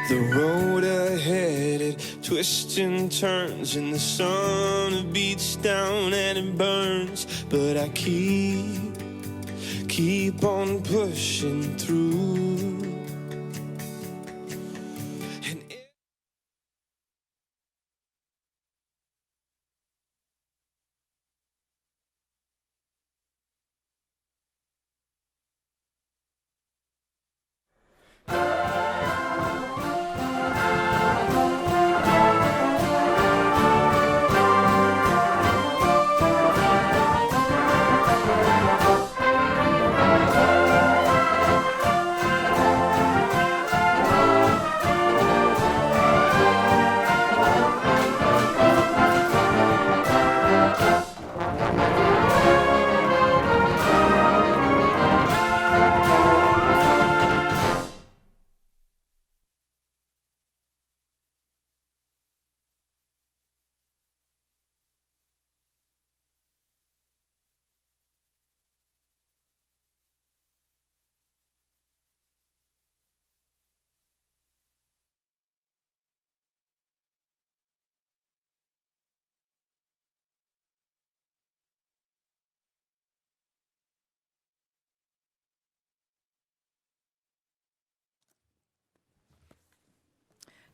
The road ahead, it twists and turns, and the sun beats down and it burns. But I keep on pushing through.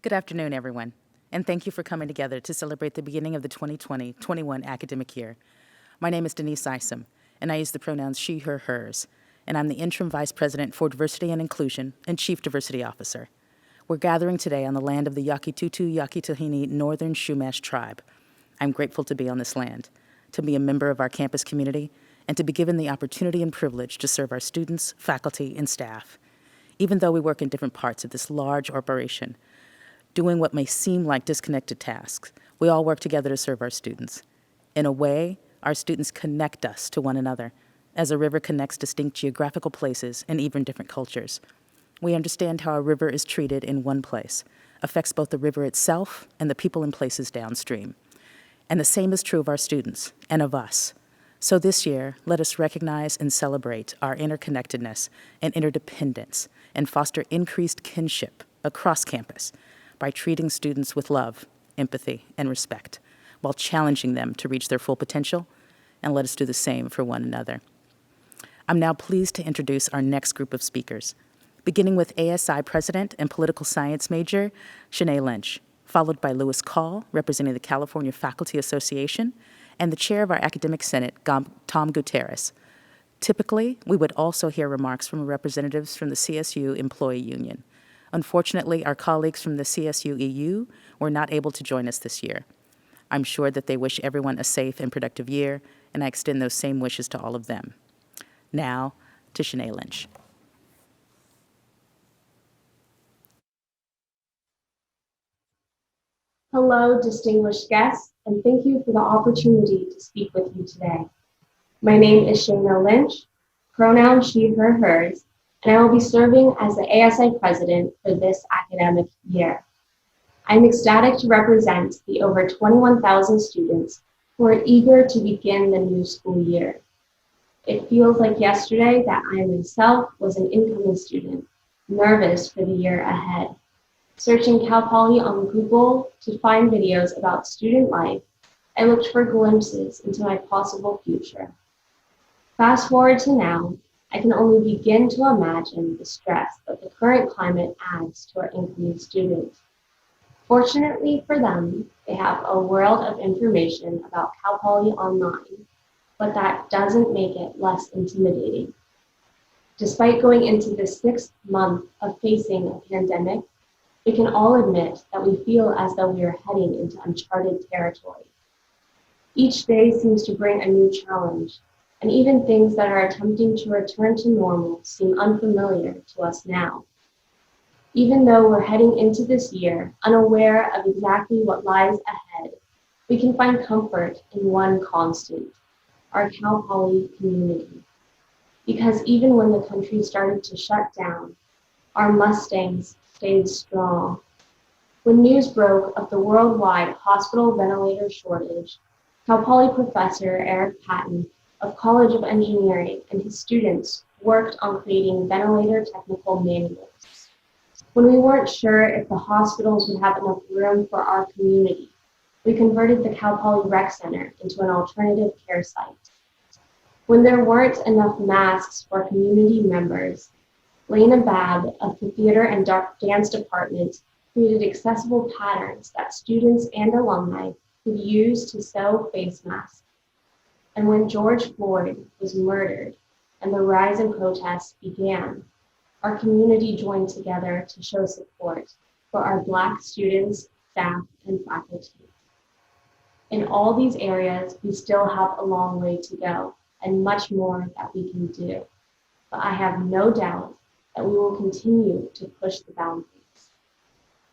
Good afternoon, everyone, and thank you for coming together to celebrate the beginning of the 2020-21 academic year. My name is Denise Isom, and I use the pronouns she, her, hers, and I'm the Interim Vice President for Diversity and Inclusion and Chief Diversity Officer. We're gathering today on the land of the Yakitutu Yakitahini Northern Chumash tribe. I'm grateful to be on this land, to be a member of our campus community, and to be given the opportunity and privilege to serve our students, faculty, and staff. Even though we work in different parts of this large operation, doing what may seem like disconnected tasks, we all work together to serve our students. In a way, our students connect us to one another, as a river connects distinct geographical places and even different cultures. We understand how a river is treated in one place, affects both the river itself and the people and places downstream. And the same is true of our students and of us. So this year, let us recognize and celebrate our interconnectedness and interdependence and foster increased kinship across campus by treating students with love, empathy, and respect, while challenging them to reach their full potential, and let us do the same for one another. I'm now pleased to introduce our next group of speakers, beginning with ASI President and Political Science major, Shanae Lynch, followed by Lewis Call, representing the California Faculty Association, and the Chair of our Academic Senate, Tom Gutierrez. Typically, we would also hear remarks from representatives from the CSU Employee Union. Unfortunately, our colleagues from the CSU EU were not able to join us this year. I'm sure that they wish everyone a safe and productive year, and I extend those same wishes to all of them. Now, to Shanae Lynch. Hello, distinguished guests, and thank you for the opportunity to speak with you today. My name is Shana Lynch, pronoun she, her, hers, and I will be serving as the ASI president for this academic year. I'm ecstatic to represent the over 21,000 students who are eager to begin the new school year. It feels like yesterday that I myself was an incoming student, nervous for the year ahead. Searching Cal Poly on Google to find videos about student life, I looked for glimpses into my possible future. Fast forward to now, I can only begin to imagine the stress that the current climate adds to our incoming students. Fortunately for them, they have a world of information about Cal Poly online, but that doesn't make it less intimidating. Despite going into the 6th month of facing a pandemic, we can all admit that we feel as though we are heading into uncharted territory. Each day seems to bring a new challenge, and even things that are attempting to return to normal seem unfamiliar to us now. Even though we're heading into this year unaware of exactly what lies ahead, we can find comfort in one constant, our Cal Poly community. Because even when the country started to shut down, our Mustangs stayed strong. When news broke of the worldwide hospital ventilator shortage, Cal Poly professor Eric Patton of College of Engineering and his students worked on creating ventilator technical manuals. When we weren't sure if the hospitals would have enough room for our community, we converted the Cal Poly Rec Center into an alternative care site. When there weren't enough masks for community members, Lena Babb of the Theater and Dance Department created accessible patterns that students and alumni could use to sew face masks. And when George Floyd was murdered and the rise in protests began, our community joined together to show support for our Black students, staff, and faculty. In all these areas, we still have a long way to go and much more that we can do. But I have no doubt that we will continue to push the boundaries.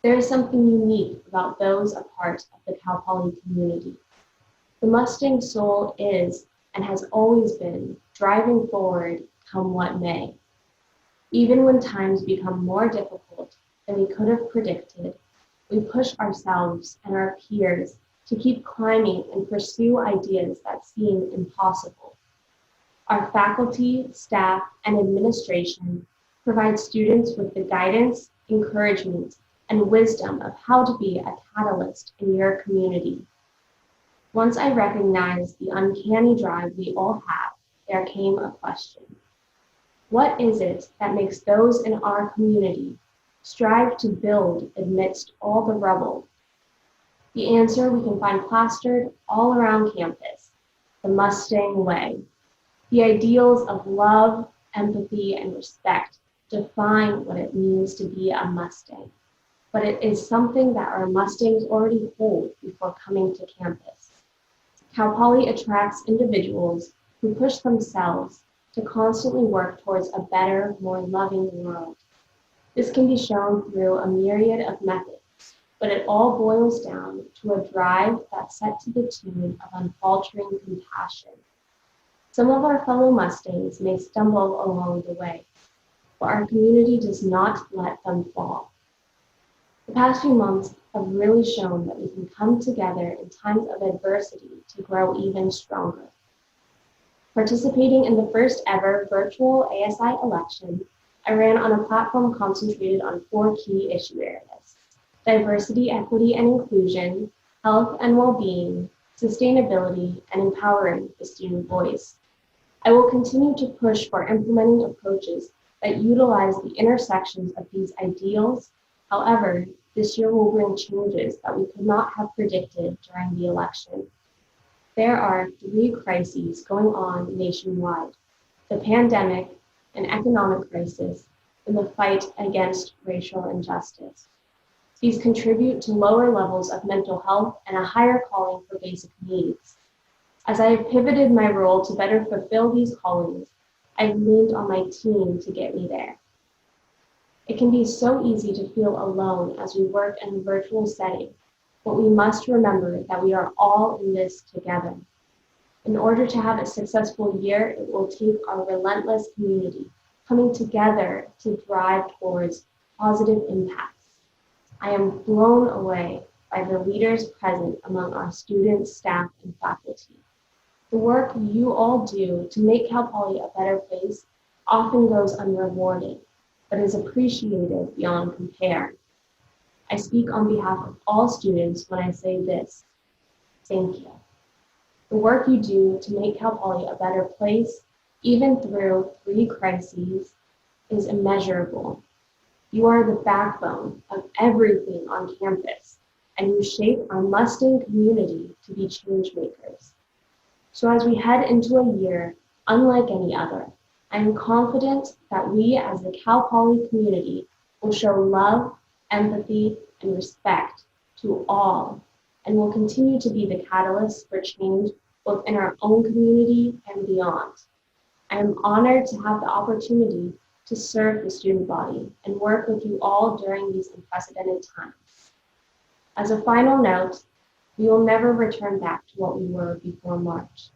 There is something unique about those a part of the Cal Poly community. The Mustang soul is, and has always been, driving forward come what may. Even when times become more difficult than we could have predicted, we push ourselves and our peers to keep climbing and pursue ideas that seem impossible. Our faculty, staff, and administration provide students with the guidance, encouragement, and wisdom of how to be a catalyst in your community. Once I recognized the uncanny drive we all have, there came a question. What is it that makes those in our community strive to build amidst all the rubble? The answer we can find plastered all around campus: the Mustang way. The ideals of love, empathy, and respect define what it means to be a Mustang, but it is something that our Mustangs already hold before coming to campus. Cal Poly attracts individuals who push themselves to constantly work towards a better, more loving world. This can be shown through a myriad of methods, but it all boils down to a drive that's set to the tune of unfaltering compassion. Some of our fellow Mustangs may stumble along the way, but our community does not let them fall. The past few months have really shown that we can come together in times of adversity to grow even stronger. Participating in the first ever virtual ASI election, I ran on a platform concentrated on 4 key issue areas: diversity, equity, and inclusion, health and well-being, sustainability, and empowering the student voice. I will continue to push for implementing approaches that utilize the intersections of these ideals. However, this year will bring changes that we could not have predicted during the election. There are 3 crises going on nationwide: the pandemic, an economic crisis, and the fight against racial injustice. These contribute to lower levels of mental health and a higher calling for basic needs. As I have pivoted my role to better fulfill these callings, I've leaned on my team to get me there. It can be so easy to feel alone as we work in a virtual setting, but we must remember that we are all in this together. In order to have a successful year, it will take our relentless community coming together to drive towards positive impacts. I am blown away by the leaders present among our students, staff, and faculty. The work you all do to make Cal Poly a better place often goes unrewarded, but is appreciated beyond compare. I speak on behalf of all students when I say this: thank you. The work you do to make Cal Poly a better place, even through 3 crises, is immeasurable. You are the backbone of everything on campus, and you shape our Mustang community to be change makers. So as we head into a year unlike any other, I am confident that we as the Cal Poly community will show love, empathy, and respect to all, and will continue to be the catalyst for change both in our own community and beyond. I am honored to have the opportunity to serve the student body and work with you all during these unprecedented times. As a final note, we will never return back to what we were before March,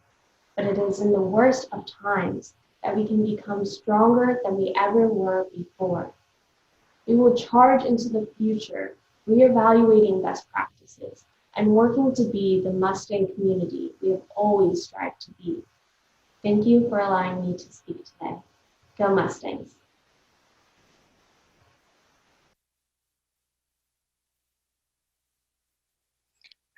but it is in the worst of times that we can become stronger than we ever were before. We will charge into the future, reevaluating best practices and working to be the Mustang community we have always strived to be. Thank you for allowing me to speak today. Go Mustangs.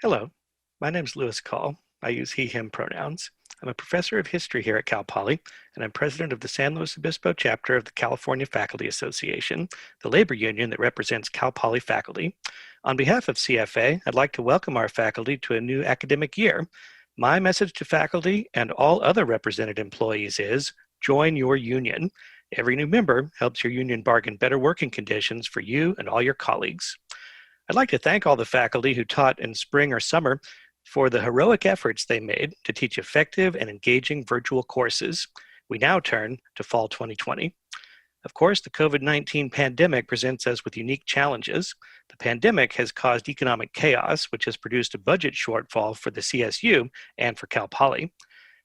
Hello, my name is Lewis Call. I use he, him pronouns. I'm a professor of history here at Cal Poly, and I'm president of the San Luis Obispo chapter of the California Faculty Association, the labor union that represents Cal Poly faculty. On behalf of CFA, I'd like to welcome our faculty to a new academic year. My message to faculty and all other represented employees is, join your union. Every new member helps your union bargain better working conditions for you and all your colleagues. I'd like to thank all the faculty who taught in spring or summer for the heroic efforts they made to teach effective and engaging virtual courses. We now turn to fall 2020. Of course, the COVID-19 pandemic presents us with unique challenges. The pandemic has caused economic chaos, which has produced a budget shortfall for the CSU and for Cal Poly.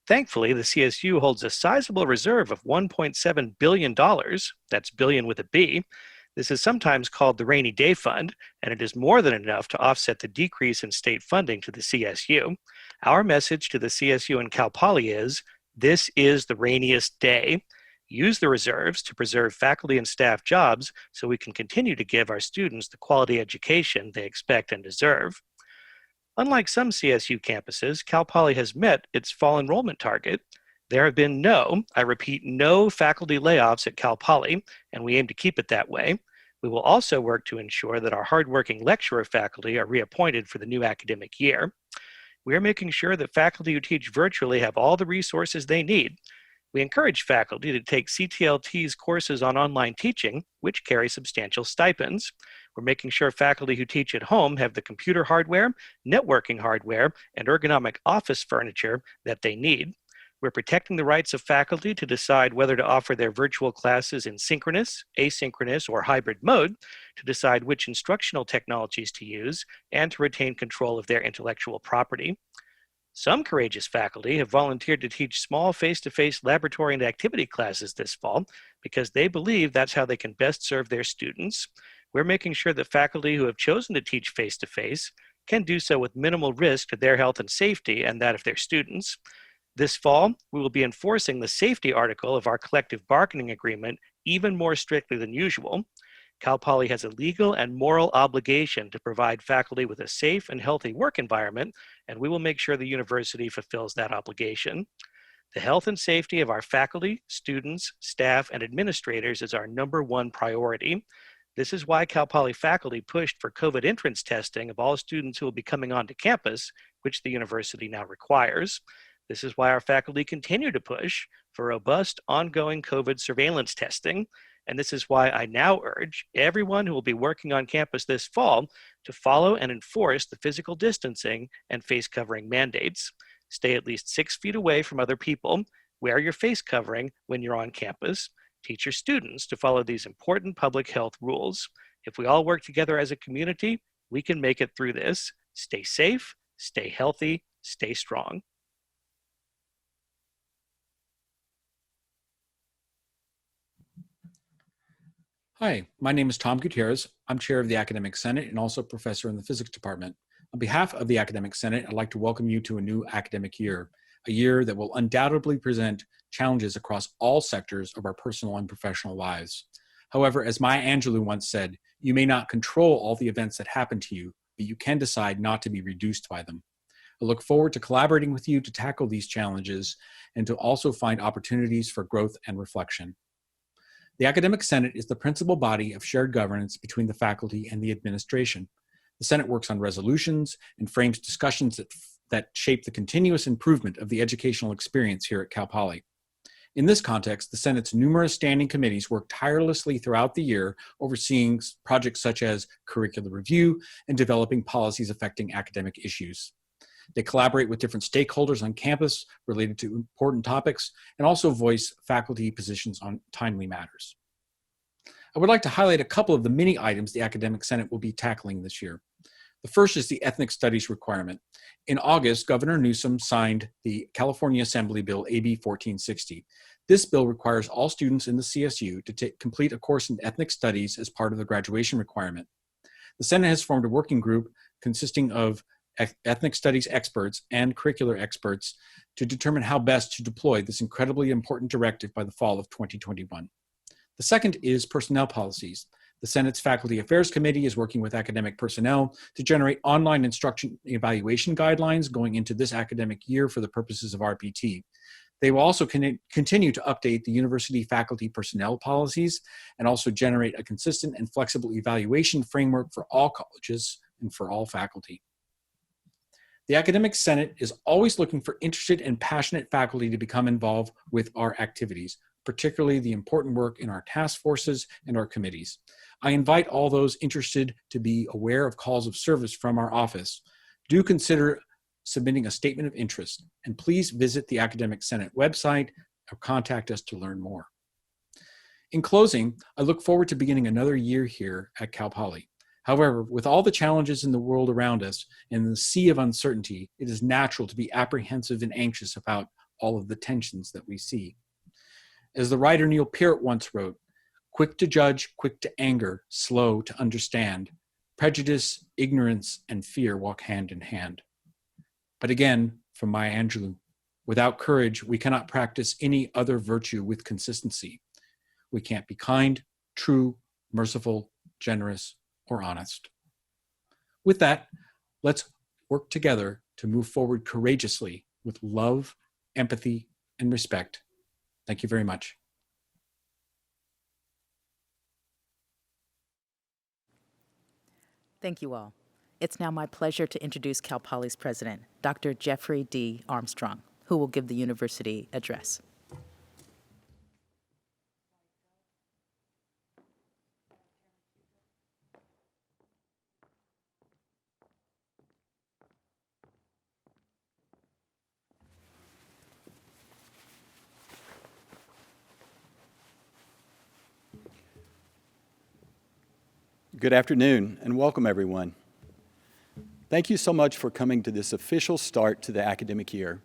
Thankfully, the CSU holds a sizable reserve of $1.7 billion, that's billion with a B. This is sometimes called the Rainy Day Fund, and it is more than enough to offset the decrease in state funding to the CSU. Our message to the CSU and Cal Poly is, this is the rainiest day. Use the reserves to preserve faculty and staff jobs so we can continue to give our students the quality education they expect and deserve. Unlike some CSU campuses, Cal Poly has met its fall enrollment target. There have been I repeat, no faculty layoffs at Cal Poly, and we aim to keep it that way. We will also work to ensure that our hardworking lecturer faculty are reappointed for the new academic year. We are making sure that faculty who teach virtually have all the resources they need. We encourage faculty to take CTLT's courses on online teaching, which carry substantial stipends. We're making sure faculty who teach at home have the computer hardware, networking hardware, and ergonomic office furniture that they need. We're protecting the rights of faculty to decide whether to offer their virtual classes in synchronous, asynchronous, or hybrid mode, to decide which instructional technologies to use, and to retain control of their intellectual property. Some courageous faculty have volunteered to teach small face-to-face laboratory and activity classes this fall because they believe that's how they can best serve their students. We're making sure that faculty who have chosen to teach face-to-face can do so with minimal risk to their health and safety and that of their students. This fall, we will be enforcing the safety article of our collective bargaining agreement even more strictly than usual. Cal Poly has a legal and moral obligation to provide faculty with a safe and healthy work environment, and we will make sure the university fulfills that obligation. The health and safety of our faculty, students, staff, and administrators is our #1 priority. This is why Cal Poly faculty pushed for COVID entrance testing of all students who will be coming onto campus, which the university now requires. This is why our faculty continue to push for robust, ongoing COVID surveillance testing. And this is why I now urge everyone who will be working on campus this fall to follow and enforce the physical distancing and face covering mandates. Stay at least 6 feet away from other people. Wear your face covering when you're on campus. Teach your students to follow these important public health rules. If we all work together as a community, we can make it through this. Stay safe, stay healthy, stay strong. Hi, my name is Tom Gutierrez. I'm chair of the Academic Senate and also professor in the physics department. On behalf of the Academic Senate, I'd like to welcome you to a new academic year, a year that will undoubtedly present challenges across all sectors of our personal and professional lives. However, as Maya Angelou once said, you may not control all the events that happen to you, but you can decide not to be reduced by them. I look forward to collaborating with you to tackle these challenges and to also find opportunities for growth and reflection. The Academic Senate is the principal body of shared governance between the faculty and the administration. The Senate works on resolutions and frames discussions that shape the continuous improvement of the educational experience here at Cal Poly. In this context, the Senate's numerous standing committees work tirelessly throughout the year, overseeing projects such as curricular review and developing policies affecting academic issues. They collaborate with different stakeholders on campus related to important topics and also voice faculty positions on timely matters. I would like to highlight a couple of the many items the Academic Senate will be tackling this year. The first is the ethnic studies requirement. In August, Governor Newsom signed the California Assembly Bill AB 1460. This bill requires all students in the CSU to complete a course in ethnic studies as part of the graduation requirement. The Senate has formed a working group consisting of ethnic studies experts and curricular experts to determine how best to deploy this incredibly important directive by the fall of 2021. The second is personnel policies. The Senate's Faculty Affairs Committee is working with academic personnel to generate online instruction evaluation guidelines going into this academic year for the purposes of RPT. They will also continue to update the university faculty personnel policies and also generate a consistent and flexible evaluation framework for all colleges and for all faculty. The Academic Senate is always looking for interested and passionate faculty to become involved with our activities, particularly the important work in our task forces and our committees. I invite all those interested to be aware of calls of service from our office. Do consider submitting a statement of interest, and please visit the Academic Senate website or contact us to learn more. In closing, I look forward to beginning another year here at Cal Poly. However, with all the challenges in the world around us and the sea of uncertainty, it is natural to be apprehensive and anxious about all of the tensions that we see. As the writer Neil Peart once wrote, "Quick to judge, quick to anger, slow to understand. Prejudice, ignorance, and fear walk hand in hand." But again, from Maya Angelou, without courage, we cannot practice any other virtue with consistency. We can't be kind, true, merciful, generous, or honest. With that, let's work together to move forward courageously with love, empathy, and respect. Thank you very much. Thank you all. It's now my pleasure to introduce Cal Poly's president, Dr. Jeffrey D. Armstrong, who will give the university address. Good afternoon and welcome everyone. Thank you so much for coming to this official start to the academic year.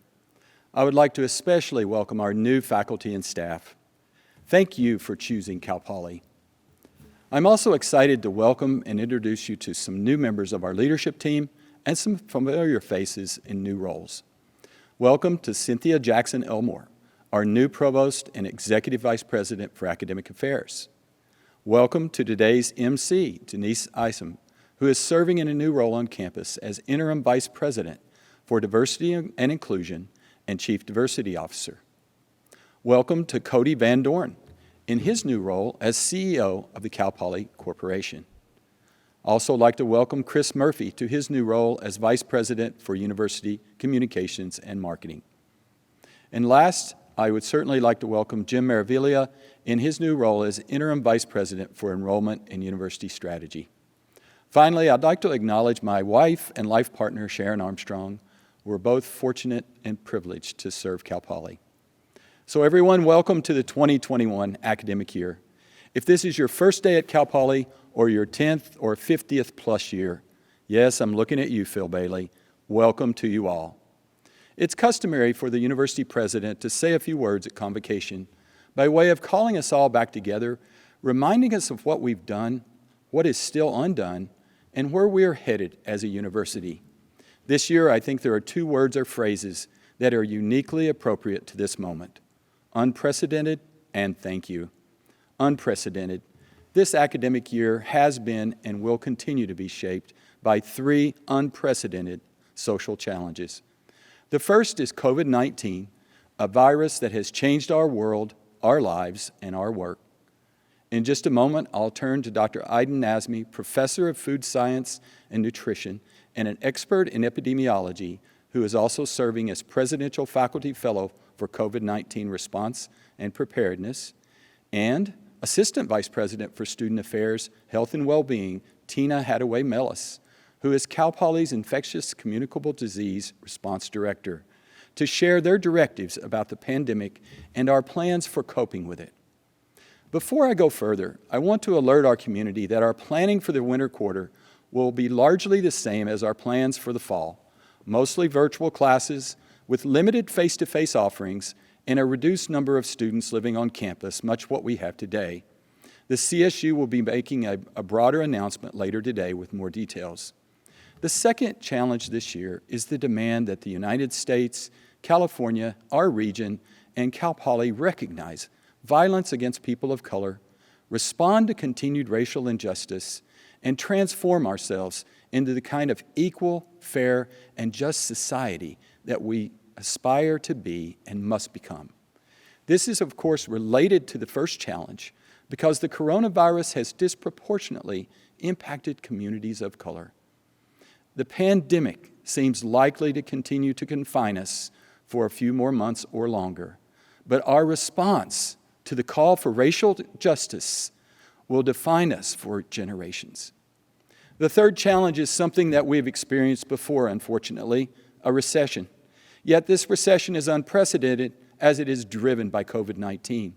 I would like to especially welcome our new faculty and staff. Thank you for choosing Cal Poly. I'm also excited to welcome and introduce you to some new members of our leadership team and some familiar faces in new roles. Welcome to Cynthia Jackson Elmore, our new Provost and Executive Vice President for Academic Affairs. Welcome to today's MC, Denise Isom, who is serving in a new role on campus as Interim Vice President for Diversity and Inclusion and Chief Diversity Officer. Welcome to Cody Van Dorn in his new role as CEO of the Cal Poly Corporation. Also like to welcome Chris Murphy to his new role as Vice President for University Communications and Marketing. And last, I would certainly like to welcome Jim Maraviglia in his new role as Interim Vice President for Enrollment and University Strategy. Finally, I'd like to acknowledge my wife and life partner, Sharon Armstrong. We're both fortunate and privileged to serve Cal Poly. So everyone, welcome to the 2021 academic year. If this is your first day at Cal Poly or your 10th or 50th plus year, yes, I'm looking at you, Phil Bailey, welcome to you all. It's customary for the university president to say a few words at convocation by way of calling us all back together, reminding us of what we've done, what is still undone, and where we're headed as a university. This year, I think there are two words or phrases that are uniquely appropriate to this moment: unprecedented and thank you. Unprecedented. This academic year has been and will continue to be shaped by three unprecedented social challenges. The first is COVID-19, a virus that has changed our world, our lives, and our work. In just a moment, I'll turn to Dr. Aiden Nazmi, Professor of Food Science and Nutrition and an expert in epidemiology, who is also serving as Presidential Faculty Fellow for COVID-19 Response and Preparedness, and Assistant Vice President for Student Affairs, Health and Wellbeing, Tina Hadaway-Mellis, who is Cal Poly's Infectious Communicable Disease Response Director, to share their directives about the pandemic and our plans for coping with it. Before I go further, I want to alert our community that our planning for the winter quarter will be largely the same as our plans for the fall, mostly virtual classes with limited face-to-face offerings and a reduced number of students living on campus, much what we have today. The CSU will be making a broader announcement later today with more details. The second challenge this year is the demand that the United States, California, our region, and Cal Poly recognize violence against people of color, respond to continued racial injustice, and transform ourselves into the kind of equal, fair, and just society that we aspire to be and must become. This is, of course, related to the first challenge because the coronavirus has disproportionately impacted communities of color. The pandemic seems likely to continue to confine us for a few more months or longer, but our response to the call for racial justice will define us for generations. The third challenge is something that we've experienced before, unfortunately, a recession. Yet this recession is unprecedented as it is driven by COVID-19.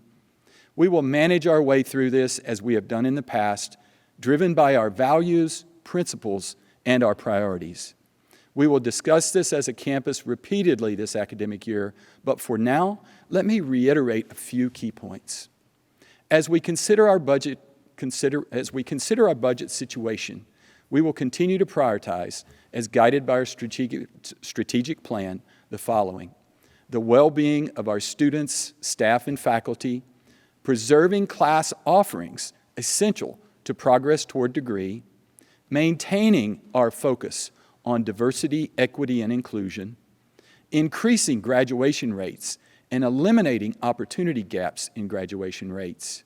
We will manage our way through this as we have done in the past, driven by our values, principles, and our priorities. We will discuss this as a campus repeatedly this academic year, but for now, let me reiterate a few key points. As we consider our budget situation, we will continue to prioritize, as guided by our strategic plan, the following: the well-being of our students, staff, and faculty, preserving class offerings essential to progress toward degree, maintaining our focus on diversity, equity, and inclusion, increasing graduation rates and eliminating opportunity gaps in graduation rates,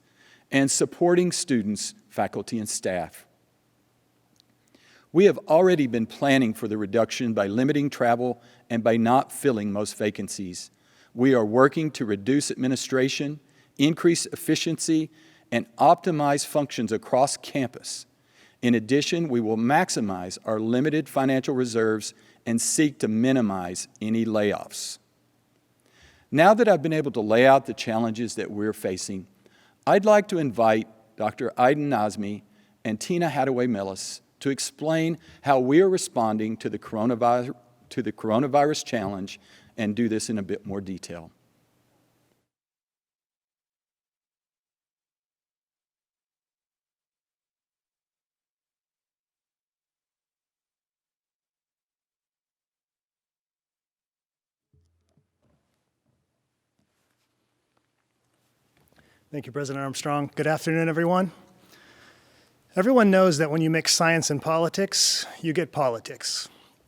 and supporting students, faculty, and staff. We have already been planning for the reduction by limiting travel and by not filling most vacancies. We are working to reduce administration, increase efficiency, and optimize functions across campus. In addition, we will maximize our limited financial reserves and seek to minimize any layoffs. Now that I've been able to lay out the challenges that we're facing, I'd like to invite Dr. Aiden Nazmi and Tina Hadaway-Millis to explain how we are responding to the coronavirus challenge and do this in a bit more detail. Thank you, President Armstrong. Good afternoon, everyone. Everyone knows that when you mix science and politics, you get politics.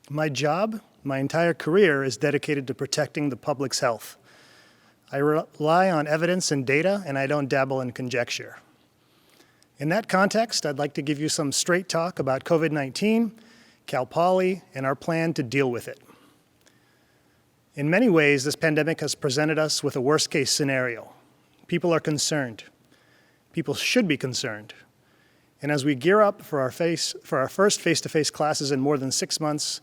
My job, my entire career, is dedicated to protecting the public's health. I rely on evidence and data, and I don't dabble in conjecture. In that context, I'd like to give you some straight talk about COVID-19, Cal Poly, and our plan to deal with it. In many ways, this pandemic has presented us with a worst-case scenario. People are concerned. People should be concerned. And as we gear up for our first face-to-face classes in more than 6 months,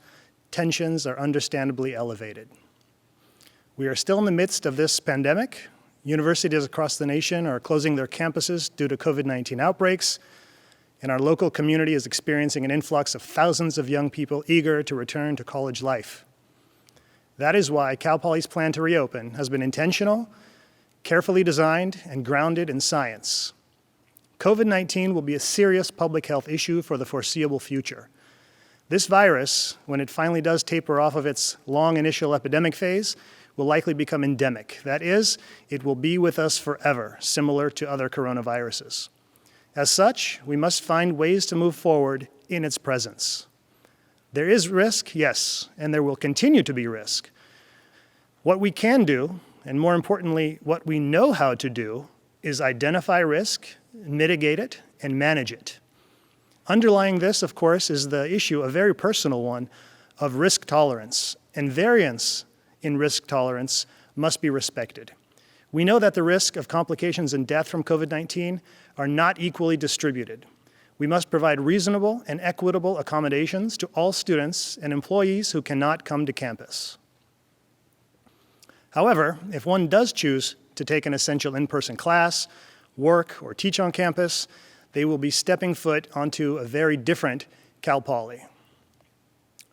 tensions are understandably elevated. We are still in the midst of this pandemic. Universities across the nation are closing their campuses due to COVID-19 outbreaks, and our local community is experiencing an influx of thousands of young people eager to return to college life. That is why Cal Poly's plan to reopen has been intentional, carefully designed, and grounded in science. COVID-19 will be a serious public health issue for the foreseeable future. This virus, when it finally does taper off of its long initial epidemic phase, will likely become endemic. That is, it will be with us forever, similar to other coronaviruses. As such, we must find ways to move forward in its presence. There is risk, yes, and there will continue to be risk. What we can do, and more importantly, what we know how to do, is identify risk, mitigate it, and manage it. Underlying this, of course, is the issue, a very personal one, of risk tolerance, and variance in risk tolerance must be respected. We know that the risk of complications and death from COVID-19 are not equally distributed. We must provide reasonable and equitable accommodations to all students and employees who cannot come to campus. However, if one does choose to take an essential in-person class, work, or teach on campus, they will be stepping foot onto a very different Cal Poly.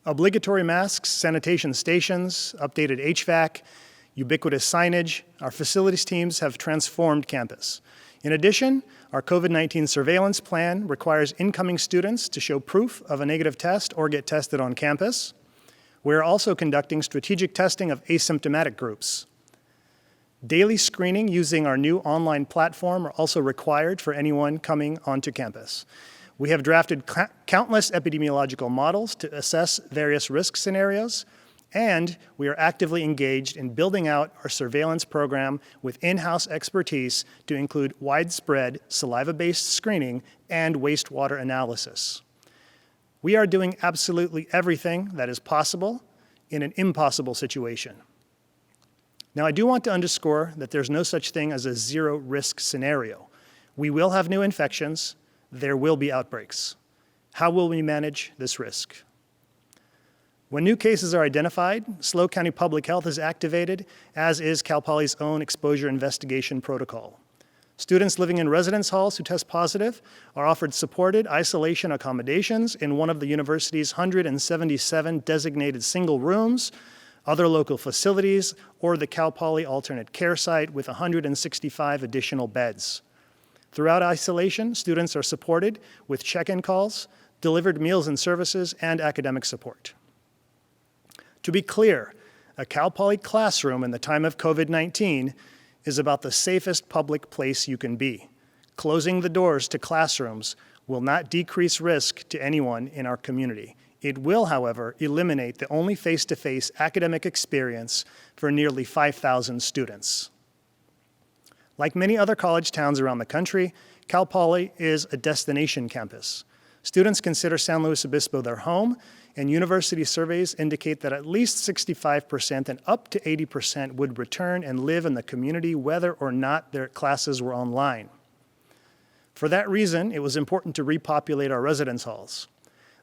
Obligatory masks, sanitation stations, updated HVAC, ubiquitous signage, our facilities teams have transformed campus. In addition, our COVID-19 surveillance plan requires incoming students to show proof of a negative test or get tested on campus. We're also conducting strategic testing of asymptomatic groups. Daily screening using our new online platform are also required for anyone coming onto campus. We have drafted countless epidemiological models to assess various risk scenarios, and we are actively engaged in building out our surveillance program with in-house expertise to include widespread saliva-based screening and wastewater analysis. We are doing absolutely everything that is possible in an impossible situation. Now, I do want to underscore that there's no such thing as a zero-risk scenario. We will have new infections. There will be outbreaks. How will we manage this risk? When new cases are identified, SLO County Public Health is activated, as is Cal Poly's own exposure investigation protocol. Students living in residence halls who test positive are offered supported isolation accommodations in one of the university's 177 designated single rooms, other local facilities, or the Cal Poly alternate care site with 165 additional beds. Throughout isolation, students are supported with check-in calls, delivered meals and services, and academic support. To be clear, a Cal Poly classroom in the time of COVID-19 is about the safest public place you can be. Closing the doors to classrooms will not decrease risk to anyone in our community. It will, however, eliminate the only face-to-face academic experience for nearly 5,000 students. Like many other college towns around the country, Cal Poly is a destination campus. Students consider San Luis Obispo their home, and university surveys indicate that at least 65% and up to 80% would return and live in the community whether or not their classes were online. For that reason, it was important to repopulate our residence halls.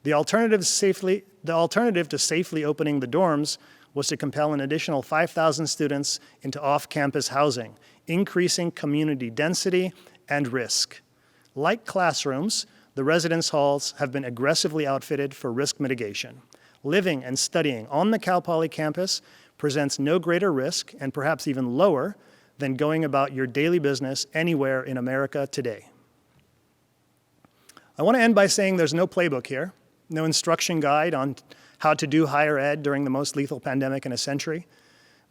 The alternative to safely opening the dorms was to compel an additional 5,000 students into off-campus housing, increasing community density and risk. Like classrooms, the residence halls have been aggressively outfitted for risk mitigation. Living and studying on the Cal Poly campus presents no greater risk, and perhaps even lower, than going about your daily business anywhere in America today. I want to end by saying there's no playbook here, no instruction guide on how to do higher ed during the most lethal pandemic in a century.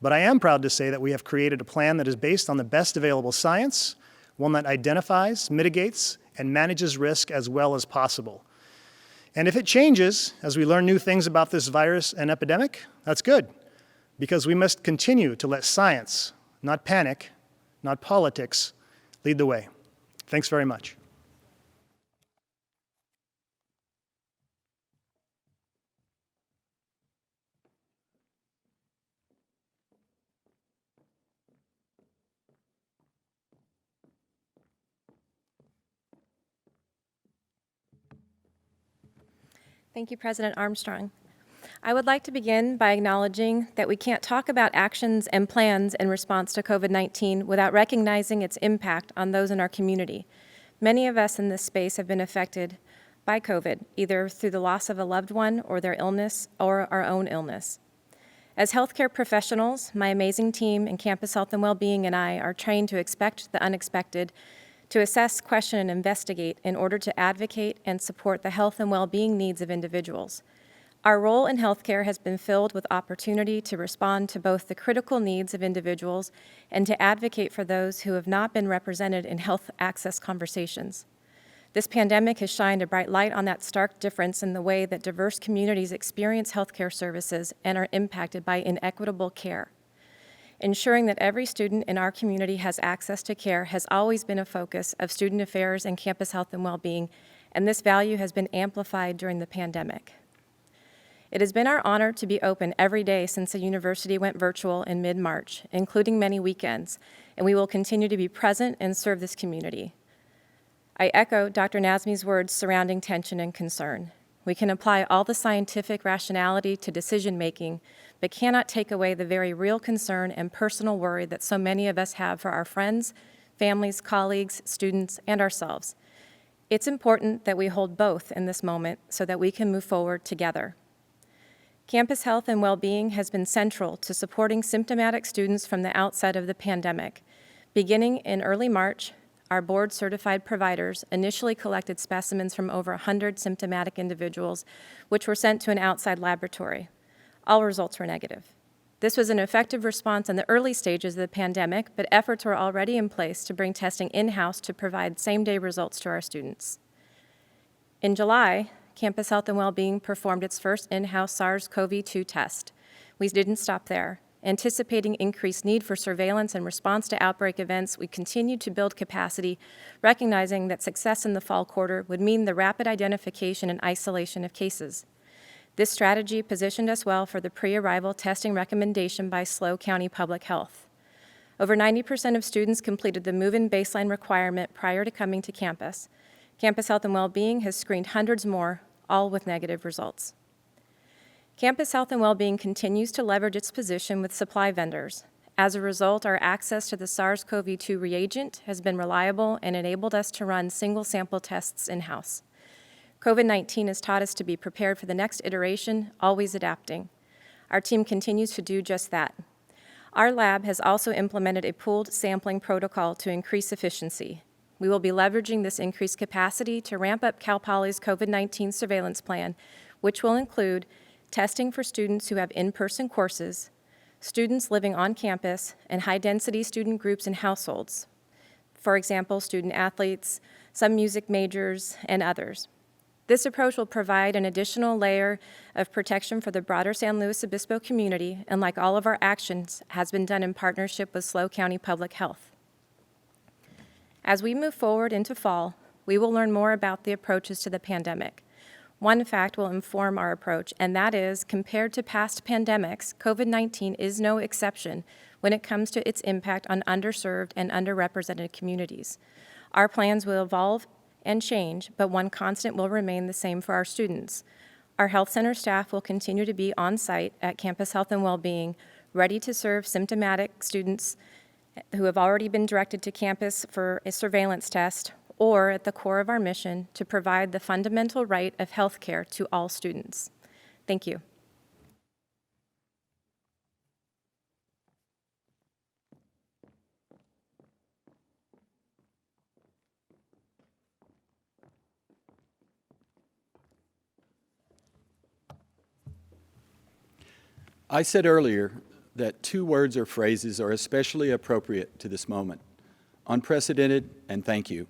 But I am proud to say that we have created a plan that is based on the best available science, one that identifies, mitigates, and manages risk as well as possible. And if it changes as we learn new things about this virus and epidemic, that's good, because we must continue to let science, not panic, not politics, lead the way. Thanks very much. Thank you, President Armstrong. I would like to begin by acknowledging that we can't talk about actions and plans in response to COVID-19 without recognizing its impact on those in our community. Many of us in this space have been affected by COVID, either through the loss of a loved one or their illness or our own illness. As healthcare professionals, my amazing team in Campus Health and Wellbeing and I are trained to expect the unexpected, to assess, question, and investigate in order to advocate and support the health and well-being needs of individuals. Our role in healthcare has been filled with opportunity to respond to both the critical needs of individuals and to advocate for those who have not been represented in health access conversations. This pandemic has shined a bright light on that stark difference in the way that diverse communities experience healthcare services and are impacted by inequitable care. Ensuring that every student in our community has access to care has always been a focus of student affairs and campus health and well-being, and this value has been amplified during the pandemic. It has been our honor to be open every day since the university went virtual in mid-March, including many weekends, and we will continue to be present and serve this community. I echo Dr. Nazmi's words surrounding tension and concern. We can apply all the scientific rationality to decision-making, but cannot take away the very real concern and personal worry that so many of us have for our friends, families, colleagues, students, and ourselves. It's important that we hold both in this moment so that we can move forward together. Campus health and well-being has been central to supporting symptomatic students from the outset of the pandemic. Beginning in early March, our board-certified providers initially collected specimens from over 100 symptomatic individuals, which were sent to an outside laboratory. All results were negative. This was an effective response in the early stages of the pandemic, but efforts were already in place to bring testing in-house to provide same-day results to our students. In July, Campus Health and Wellbeing performed its first in-house SARS-CoV-2 test. We didn't stop there. Anticipating increased need for surveillance and response to outbreak events, we continued to build capacity, recognizing that success in the fall quarter would mean the rapid identification and isolation of cases. This strategy positioned us well for the pre-arrival testing recommendation by SLO County Public Health. Over 90% of students completed the move-in baseline requirement prior to coming to campus. Campus Health and Wellbeing has screened hundreds more, all with negative results. Campus Health and Wellbeing continues to leverage its position with supply vendors. As a result, our access to the SARS-CoV-2 reagent has been reliable and enabled us to run single sample tests in-house. COVID-19 has taught us to be prepared for the next iteration, always adapting. Our team continues to do just that. Our lab has also implemented a pooled sampling protocol to increase efficiency. We will be leveraging this increased capacity to ramp up Cal Poly's COVID-19 surveillance plan, which will include testing for students who have in-person courses, students living on campus, and high-density student groups and households. For example, student athletes, some music majors, and others. This approach will provide an additional layer of protection for the broader San Luis Obispo community, and like all of our actions, has been done in partnership with SLO County Public Health. As we move forward into fall, we will learn more about the approaches to the pandemic. One fact will inform our approach, and that is, compared to past pandemics, COVID-19 is no exception when it comes to its impact on underserved and underrepresented communities. Our plans will evolve and change, but one constant will remain the same for our students. Our health center staff will continue to be on site at Campus Health and Wellbeing, ready to serve symptomatic students who have already been directed to campus for a surveillance test, or at the core of our mission to provide the fundamental right of health care to all students. Thank you. I said earlier that two words or phrases are especially appropriate to this moment: unprecedented and thank you.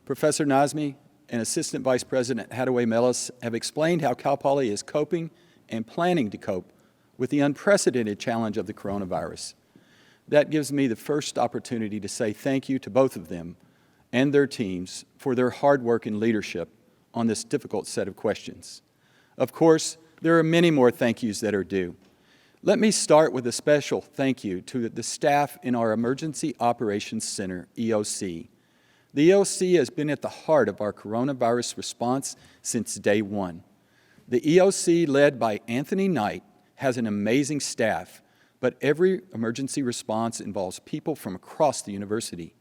Professor Nazmi and Assistant Vice President Hadaway Mellis have explained how Cal Poly is coping and planning to cope with the unprecedented challenge of the coronavirus. That gives me the first opportunity to say thank you to both of them and their teams for their hard work and leadership on this difficult set of questions. Of course, there are many more thank yous that are due. Let me start with a special thank you to the staff in our Emergency Operations Center, EOC. The EOC has been at the heart of our coronavirus response since day one. The EOC, led by Anthony Knight, has an amazing staff, but every emergency response involves people from across the university.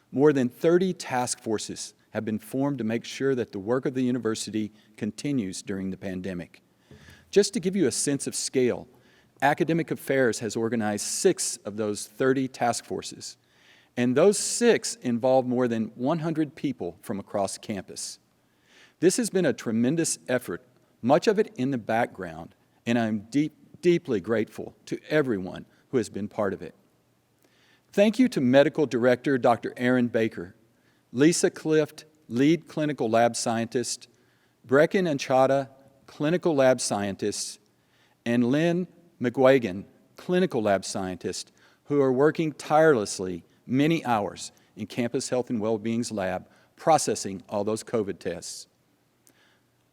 More than 30 task forces have been formed to make sure that the work of the university continues during the pandemic. Just to give you a sense of scale, Academic Affairs has organized 6 of those 30 task forces, and those 6 involve more than 100 people from across campus. This has been a tremendous effort, much of it in the background, and I'm deeply grateful to everyone who has been part of it. Thank you to Medical Director Dr. Aaron Baker, Lisa Clift, Lead Clinical Lab Scientist, Brecken Anchada, Clinical Lab Scientist, and Lynn McGuagan, Clinical Lab Scientist, who are working tirelessly many hours in Campus Health and Wellbeing's lab processing all those COVID tests.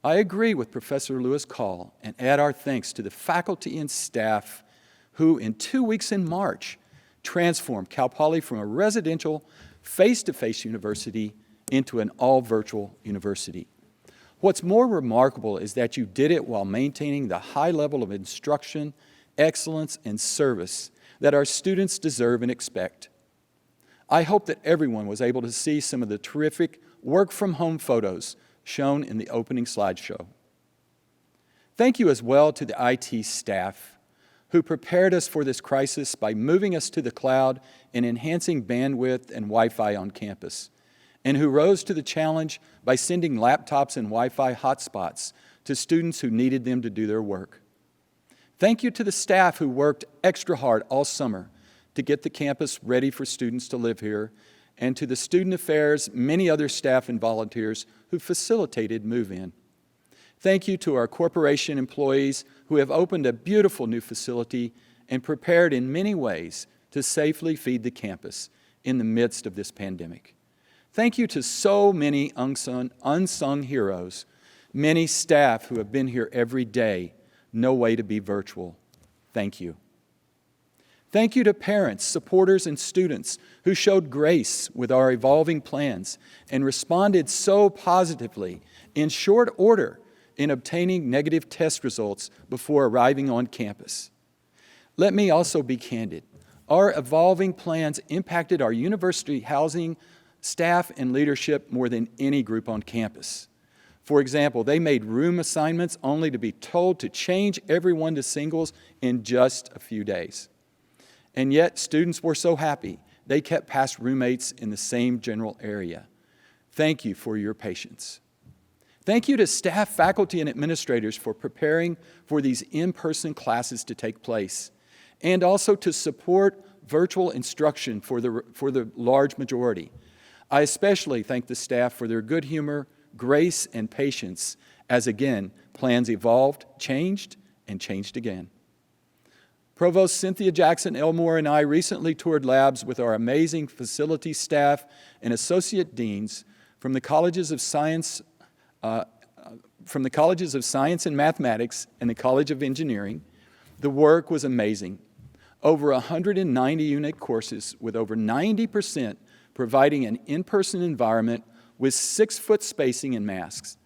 I agree with Professor Lewis Call and add our thanks to the faculty and staff who, in 2 weeks in March, transformed Cal Poly from a residential, face-to-face university into an all-virtual university. What's more remarkable is that you did it while maintaining the high level of instruction, excellence, and service that our students deserve and expect. I hope that everyone was able to see some of the terrific work-from-home photos shown in the opening slideshow. Thank you as well to the IT staff who prepared us for this crisis by moving us to the cloud and enhancing bandwidth and Wi-Fi on campus, and who rose to the challenge by sending laptops and Wi-Fi hotspots to students who needed them to do their work. Thank you to the staff who worked extra hard all summer to get the campus ready for students to live here, and to the student affairs, many other staff and volunteers who facilitated move-in. Thank you to our corporation employees who have opened a beautiful new facility and prepared in many ways to safely feed the campus in the midst of this pandemic. Thank you to so many unsung heroes, many staff who have been here every day, no way to be virtual. Thank you. Thank you to parents, supporters, and students who showed grace with our evolving plans and responded so positively in short order in obtaining negative test results before arriving on campus. Let me also be candid. Our evolving plans impacted our university housing, staff, and leadership more than any group on campus. For example, they made room assignments only to be told to change everyone to singles in just a few days. And yet, students were so happy, they kept past roommates in the same general area. Thank you for your patience. Thank you to staff, faculty, and administrators for preparing for these in-person classes to take place, and also to support virtual instruction for the large majority. I especially thank the staff for their good humor, grace, and patience as, again, plans evolved, changed, and changed again. Provost Cynthia Jackson Elmore and I recently toured labs with our amazing facility staff and associate deans from the Colleges of Science and Mathematics and the College of Engineering. The work was amazing. Over 190 unit courses with over 90% providing an in-person environment with 6-foot spacing and masks.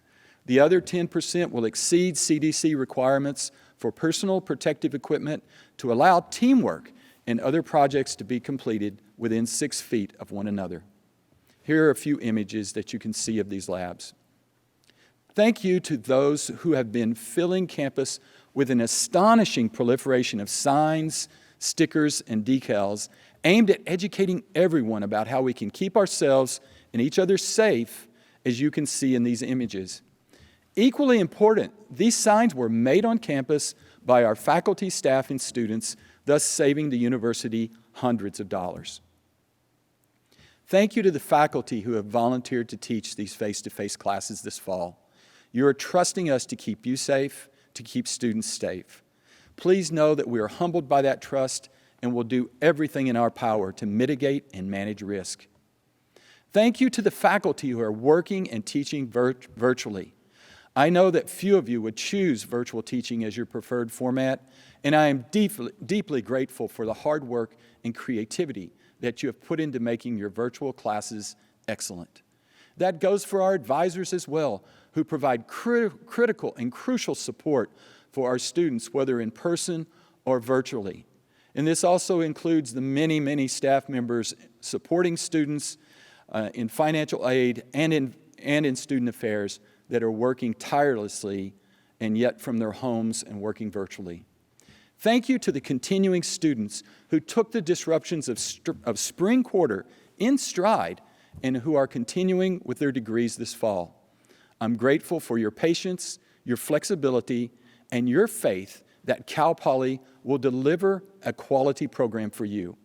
The other 10% will exceed CDC requirements for personal protective equipment to allow teamwork and other projects to be completed within 6 feet of one another. Here are a few images that you can see of these labs. Thank you to those who have been filling campus with an astonishing proliferation of signs, stickers, and decals aimed at educating everyone about how we can keep ourselves and each other safe, as you can see in these images. Equally important, these signs were made on campus by our faculty, staff, and students, thus saving the university hundreds of dollars. Thank you to the faculty who have volunteered to teach these face-to-face classes this fall. You are trusting us to keep you safe, to keep students safe. Please know that we are humbled by that trust and will do everything in our power to mitigate and manage risk. Thank you to the faculty who are working and teaching virtually. I know that few of you would choose virtual teaching as your preferred format, and I am deeply grateful for the hard work and creativity that you have put into making your virtual classes excellent. That goes for our advisors as well, who provide critical and crucial support for our students, whether in person or virtually. And this also includes the many, many staff members supporting students in financial aid and in student affairs that are working tirelessly and yet from their homes and working virtually. Thank you to the continuing students who took the disruptions of spring quarter in stride and who are continuing with their degrees this fall. I'm grateful for your patience, your flexibility, and your faith that Cal Poly will deliver a quality program for you.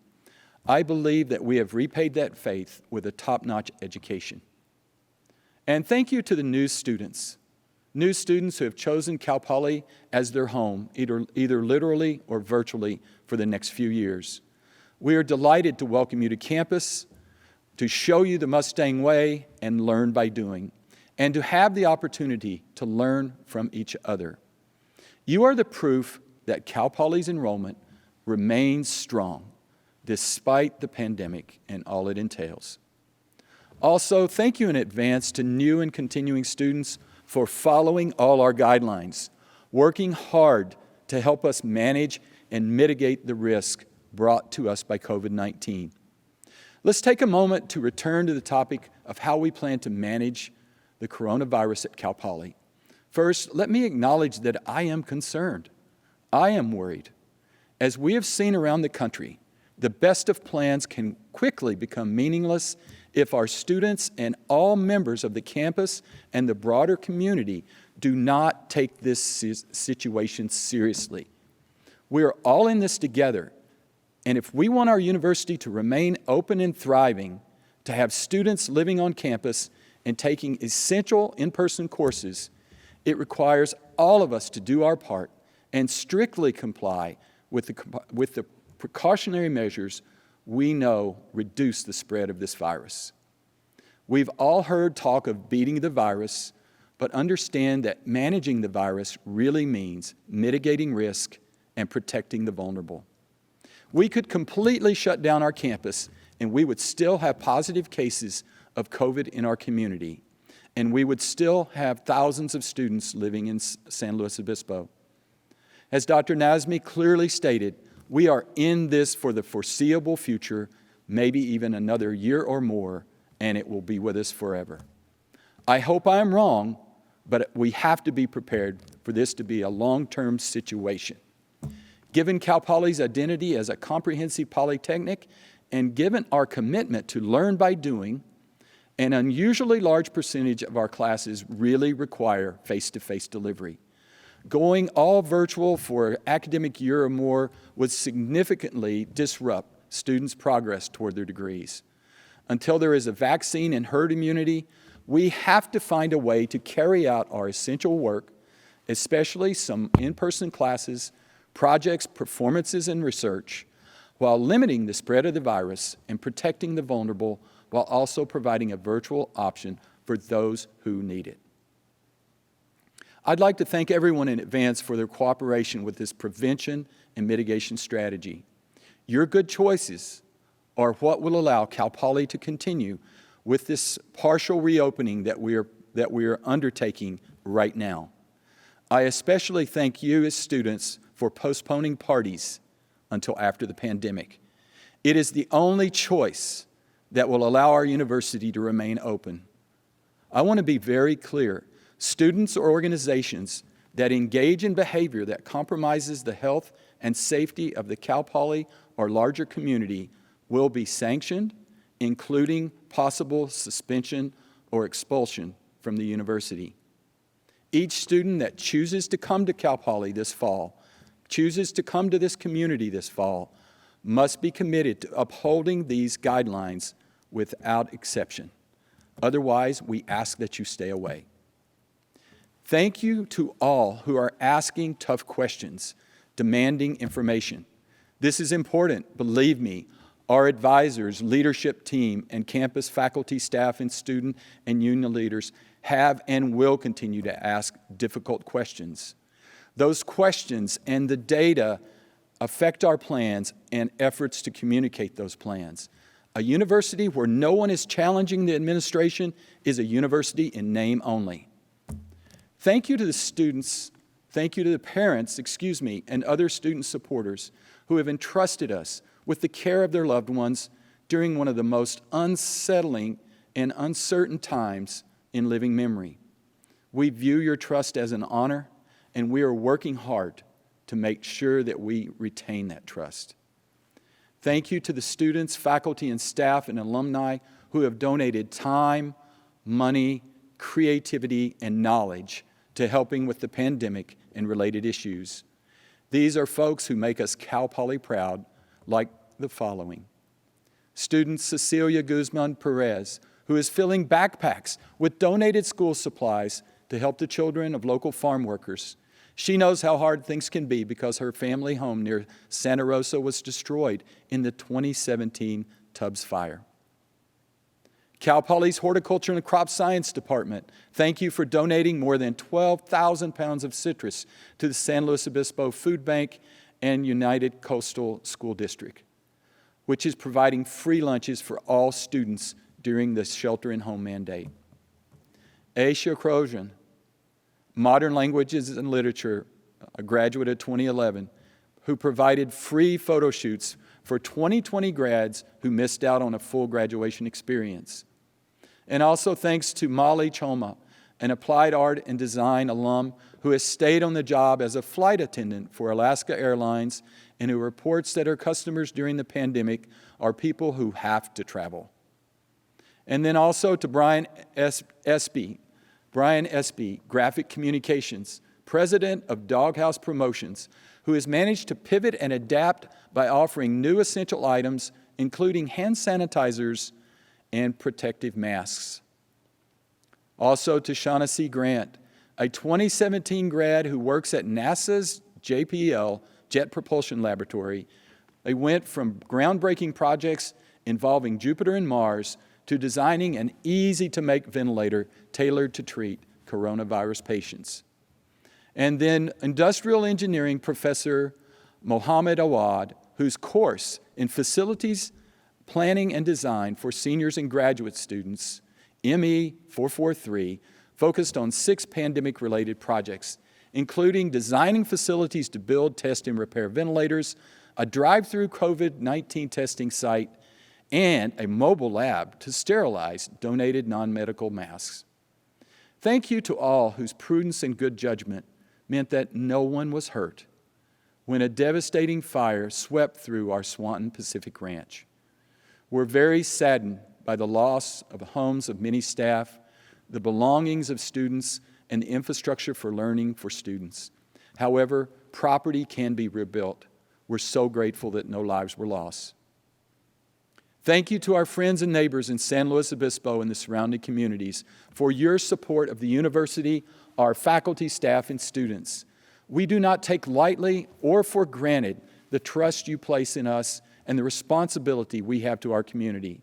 I believe that we have repaid that faith with a top-notch education. And thank you to the new students who have chosen Cal Poly as their home, either literally or virtually, for the next few years. We are delighted to welcome you to campus, to show you the Mustang way and learn by doing, and to have the opportunity to learn from each other. You are the proof that Cal Poly's enrollment remains strong despite the pandemic and all it entails. Also, thank you in advance to new and continuing students for following all our guidelines, working hard to help us manage and mitigate the risk brought to us by COVID-19. Let's take a moment to return to the topic of how we plan to manage the coronavirus at Cal Poly. First, let me acknowledge that I am concerned. I am worried. As we have seen around the country, the best of plans can quickly become meaningless if our students and all members of the campus and the broader community do not take this situation seriously. We are all in this together, and if we want our university to remain open and thriving, to have students living on campus and taking essential in-person courses, it requires all of us to do our part and strictly comply with the precautionary measures we know reduce the spread of this virus. We've all heard talk of beating the virus, but understand that managing the virus really means mitigating risk and protecting the vulnerable. We could completely shut down our campus and we would still have positive cases of COVID in our community, and we would still have thousands of students living in San Luis Obispo. As Dr. Nazmi clearly stated, we are in this for the foreseeable future, maybe even another year or more, and it will be with us forever. I hope I'm wrong, but we have to be prepared for this to be a long-term situation. Given Cal Poly's identity as a comprehensive polytechnic, and given our commitment to learn by doing, an unusually large percentage of our classes really require face-to-face delivery. Going all virtual for an academic year or more would significantly disrupt students' progress toward their degrees. Until there is a vaccine and herd immunity, we have to find a way to carry out our essential work, especially some in-person classes, projects, performances, and research, while limiting the spread of the virus and protecting the vulnerable, while also providing a virtual option for those who need it. I'd like to thank everyone in advance for their cooperation with this prevention and mitigation strategy. Your good choices are what will allow Cal Poly to continue with this partial reopening that we are undertaking right now. I especially thank you as students for postponing parties until after the pandemic. It is the only choice that will allow our university to remain open. I want to be very clear. Students or organizations that engage in behavior that compromises the health and safety of the Cal Poly or larger community will be sanctioned, including possible suspension or expulsion from the university. Each student that chooses to come to Cal Poly this fall, chooses to come to this community this fall, must be committed to upholding these guidelines without exception. Otherwise, we ask that you stay away. Thank you to all who are asking tough questions, demanding information. This is important, believe me. Our advisors, leadership team, and campus faculty, staff, and student and union leaders have and will continue to ask difficult questions. Those questions and the data affect our plans and efforts to communicate those plans. A university where no one is challenging the administration is a university in name only. Thank you to the students, thank you to the parents, and other student supporters who have entrusted us with the care of their loved ones during one of the most unsettling and uncertain times in living memory. We view your trust as an honor, and we are working hard to make sure that we retain that trust. Thank you to the students, faculty, and staff and alumni who have donated time, money, creativity, and knowledge to helping with the pandemic and related issues. These are folks who make us Cal Poly proud, like the following. Student Cecilia Guzman Perez, who is filling backpacks with donated school supplies to help the children of local farm workers. She knows how hard things can be because her family home near Santa Rosa was destroyed in the 2017 Tubbs fire. Cal Poly's Horticulture and Crop Science Department, thank you for donating more than 12,000 pounds of citrus to the San Luis Obispo Food Bank and United Coastal School District, which is providing free lunches for all students during the shelter-in-home mandate. Aisha Krojan, Modern Languages and Literature, a graduate of 2011, who provided free photo shoots for 2020 grads who missed out on a full graduation experience. And also thanks to Molly Choma, an applied art and design alum who has stayed on the job as a flight attendant for Alaska Airlines and who reports that her customers during the pandemic are people who have to travel. And then also to Brian Espy, Graphic Communications, president of Doghouse Promotions, who has managed to pivot and adapt by offering new essential items, including hand sanitizers and protective masks. Also to Shaughnessy Grant, a 2017 grad who works at NASA's JPL, Jet Propulsion Laboratory. They went from groundbreaking projects involving Jupiter and Mars to designing an easy-to-make ventilator tailored to treat coronavirus patients. And then industrial engineering professor Mohammed Awad, whose course in facilities planning and design for seniors and graduate students, ME 443, focused on 6 pandemic-related projects, including designing facilities to build, test, and repair ventilators, a drive-through COVID-19 testing site, and a mobile lab to sterilize donated non-medical masks. Thank you to all whose prudence and good judgment meant that no one was hurt when a devastating fire swept through our Swanton Pacific Ranch. We're very saddened by the loss of the homes of many staff, the belongings of students, and the infrastructure for learning for students. However, property can be rebuilt. We're so grateful that no lives were lost. Thank you to our friends and neighbors in San Luis Obispo and the surrounding communities for your support of the university, our faculty, staff, and students. We do not take lightly or for granted the trust you place in us and the responsibility we have to our community.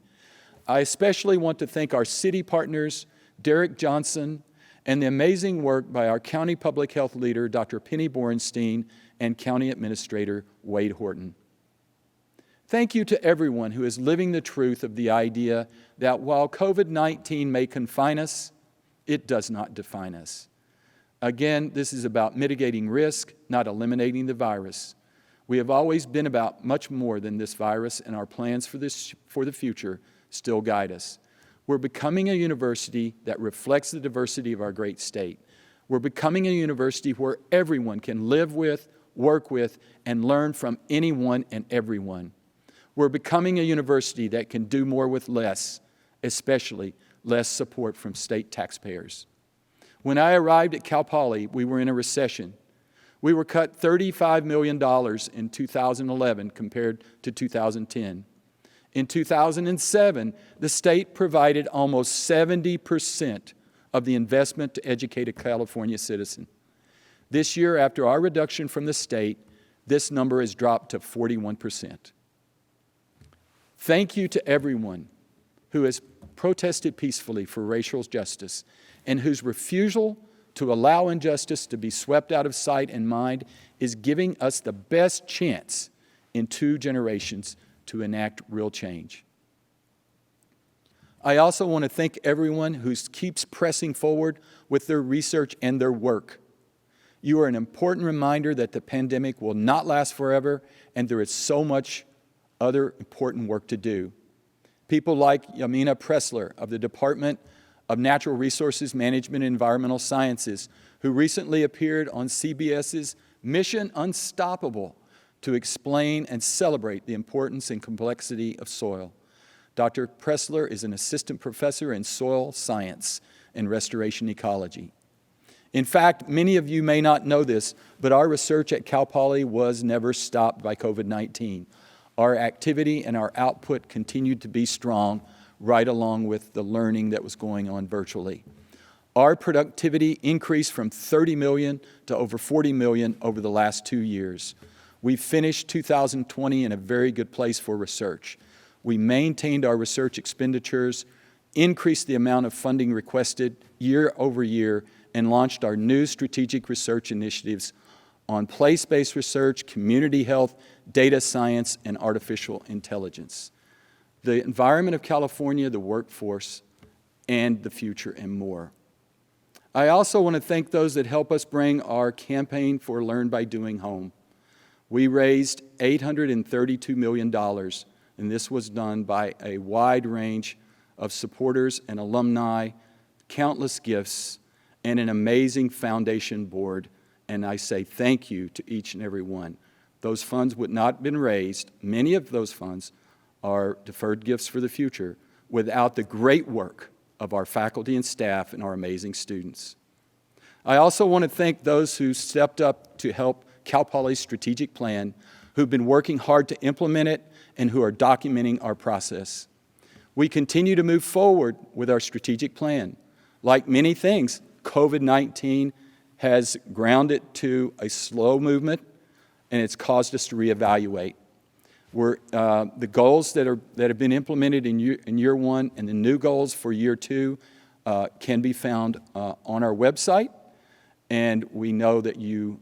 I especially want to thank our city partners, Derek Johnson, and the amazing work by our county public health leader, Dr. Penny Borenstein, and County Administrator Wade Horton. Thank you to everyone who is living the truth of the idea that while COVID-19 may confine us, it does not define us. Again, this is about mitigating risk, not eliminating the virus. We have always been about much more than this virus, and our plans for the future still guide us. We're becoming a university that reflects the diversity of our great state. We're becoming a university where everyone can live with, work with, and learn from anyone and everyone. We're becoming a university that can do more with less, especially less support from state taxpayers. When I arrived at Cal Poly, we were in a recession. We were cut $35 million in 2011 compared to 2010. In 2007, the state provided almost 70% of the investment to educate a California citizen. This year, after our reduction from the state, this number has dropped to 41%. Thank you to everyone who has protested peacefully for racial justice and whose refusal to allow injustice to be swept out of sight and mind is giving us the best chance in 2 generations to enact real change. I also want to thank everyone who keeps pressing forward with their research and their work. You are an important reminder that the pandemic will not last forever, and there is so much other important work to do. People like Yamina Pressler of the Department of Natural Resources Management and Environmental Sciences, who recently appeared on CBS's Mission Unstoppable to explain and celebrate the importance and complexity of soil. Dr. Pressler is an assistant professor in soil science and restoration ecology. In fact, many of you may not know this, but our research at Cal Poly was never stopped by COVID-19. Our activity and our output continued to be strong, right along with the learning that was going on virtually. Our productivity increased from 30 million to over 40 million over the last 2 years. We finished 2020 in a very good place for research. We maintained our research expenditures, increased the amount of funding requested year over year, and launched our new strategic research initiatives on place-based research, community health, data science, and artificial intelligence. The environment of California, the workforce, and the future, and more. I also want to thank those that help us bring our campaign for Learn by Doing home. We raised $832 million, and this was done by a wide range of supporters and alumni, countless gifts, and an amazing foundation board, and I say thank you to each and every one. Those funds would not have been raised, many of those funds are deferred gifts for the future, without the great work of our faculty and staff and our amazing students. I also want to thank those who stepped up to help Cal Poly's strategic plan, who've been working hard to implement it and who are documenting our process. We continue to move forward with our strategic plan. Like many things, COVID-19 has ground it to a slow movement, and it's caused us to reevaluate. The goals that have been implemented in year one and the new goals for year two can be found on our website, and we know that you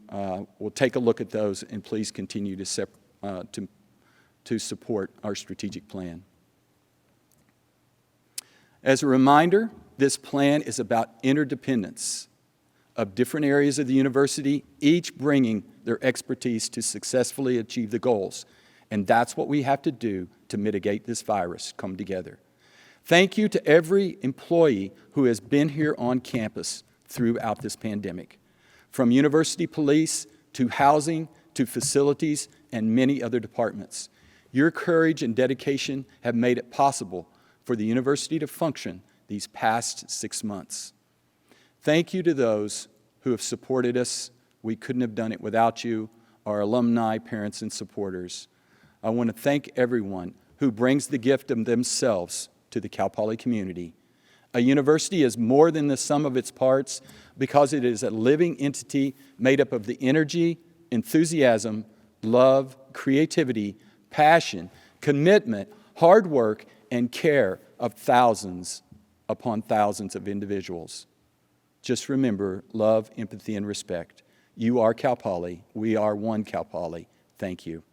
will take a look at those, and please continue to support our strategic plan. As a reminder, this plan is about interdependence of different areas of the university, each bringing their expertise to successfully achieve the goals. And that's what we have to do to mitigate this virus, come together. Thank you to every employee who has been here on campus throughout this pandemic, from university police to housing to facilities and many other departments. Your courage and dedication have made it possible for the university to function these past 6 months. Thank you to those who have supported us. We couldn't have done it without you, our alumni, parents, and supporters. I want to thank everyone who brings the gift of themselves to the Cal Poly community. A university is more than the sum of its parts because it is a living entity made up of the energy, enthusiasm, love, creativity, passion, commitment, hard work, and care of thousands upon thousands of individuals. Just remember love, empathy, and respect. You are Cal Poly. We are one Cal Poly. Thank you.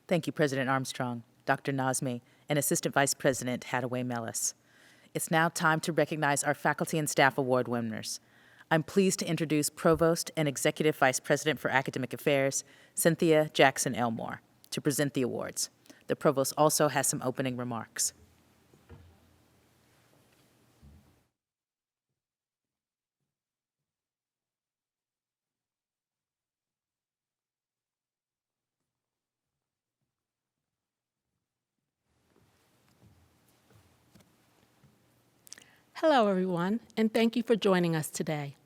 Thank you, President Armstrong, Dr. Nazmi, and Assistant Vice President Hadaway Mellis. It's now time to recognize our Faculty and Staff Award winners. I'm pleased to introduce Provost and Executive Vice President for Academic Affairs, Cynthia Jackson Elmore, to present the awards. The Provost also has some opening remarks. Hello, everyone, and thank you for joining us today.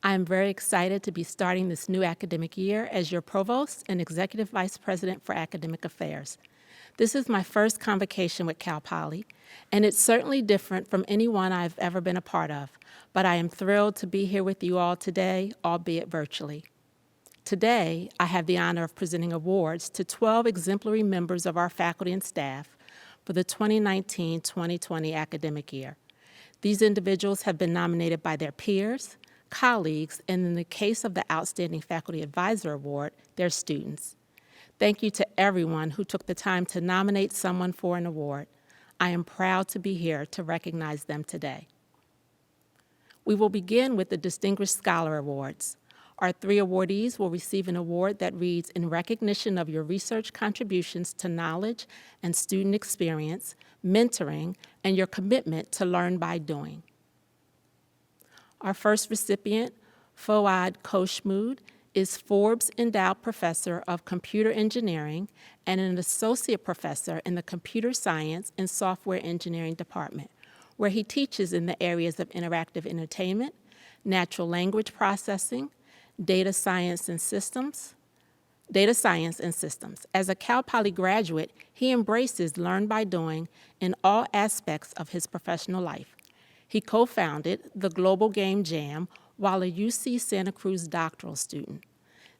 I am very excited to be starting this new academic year as your Provost and Executive Vice President for Academic Affairs. This is my first convocation with Cal Poly, and it's certainly different from any one I've ever been a part of, but I am thrilled to be here with you all today, albeit virtually. Today, I have the honor of presenting awards to 12 exemplary members of our faculty and staff for the 2019-2020 academic year. These individuals have been nominated by their peers, colleagues, and in the case of the Outstanding Faculty Advisor Award, their students. Thank you to everyone who took the time to nominate someone for an award. I am proud to be here to recognize them today. We will begin with the Distinguished Scholar Awards. Our 3 awardees will receive an award that reads, "In recognition of your research contributions to knowledge and student experience, mentoring, and your commitment to learn by doing." Our first recipient, Foaad Khosmood, is Forbes Endowed Professor of Computer Engineering and an Associate Professor in the Computer Science and Software Engineering Department, where he teaches in the areas of interactive entertainment, natural language processing, data science and systems. As a Cal Poly graduate, he embraces learn by doing in all aspects of his professional life. He co-founded the Global Game Jam while a UC Santa Cruz doctoral student.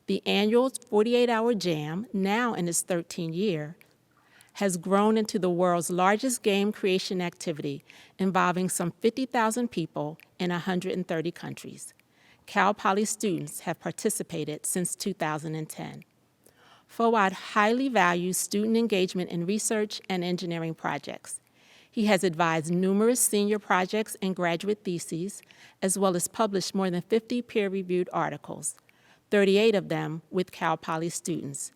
The annual 48-hour jam, now in its 13th year, has grown into the world's largest game creation activity, involving some 50,000 people in 130 countries. Cal Poly students have participated since 2010. Foaad highly values student engagement in research and engineering projects. He has advised numerous senior projects and graduate theses, as well as published more than 50 peer-reviewed articles, 38 of them with Cal Poly students.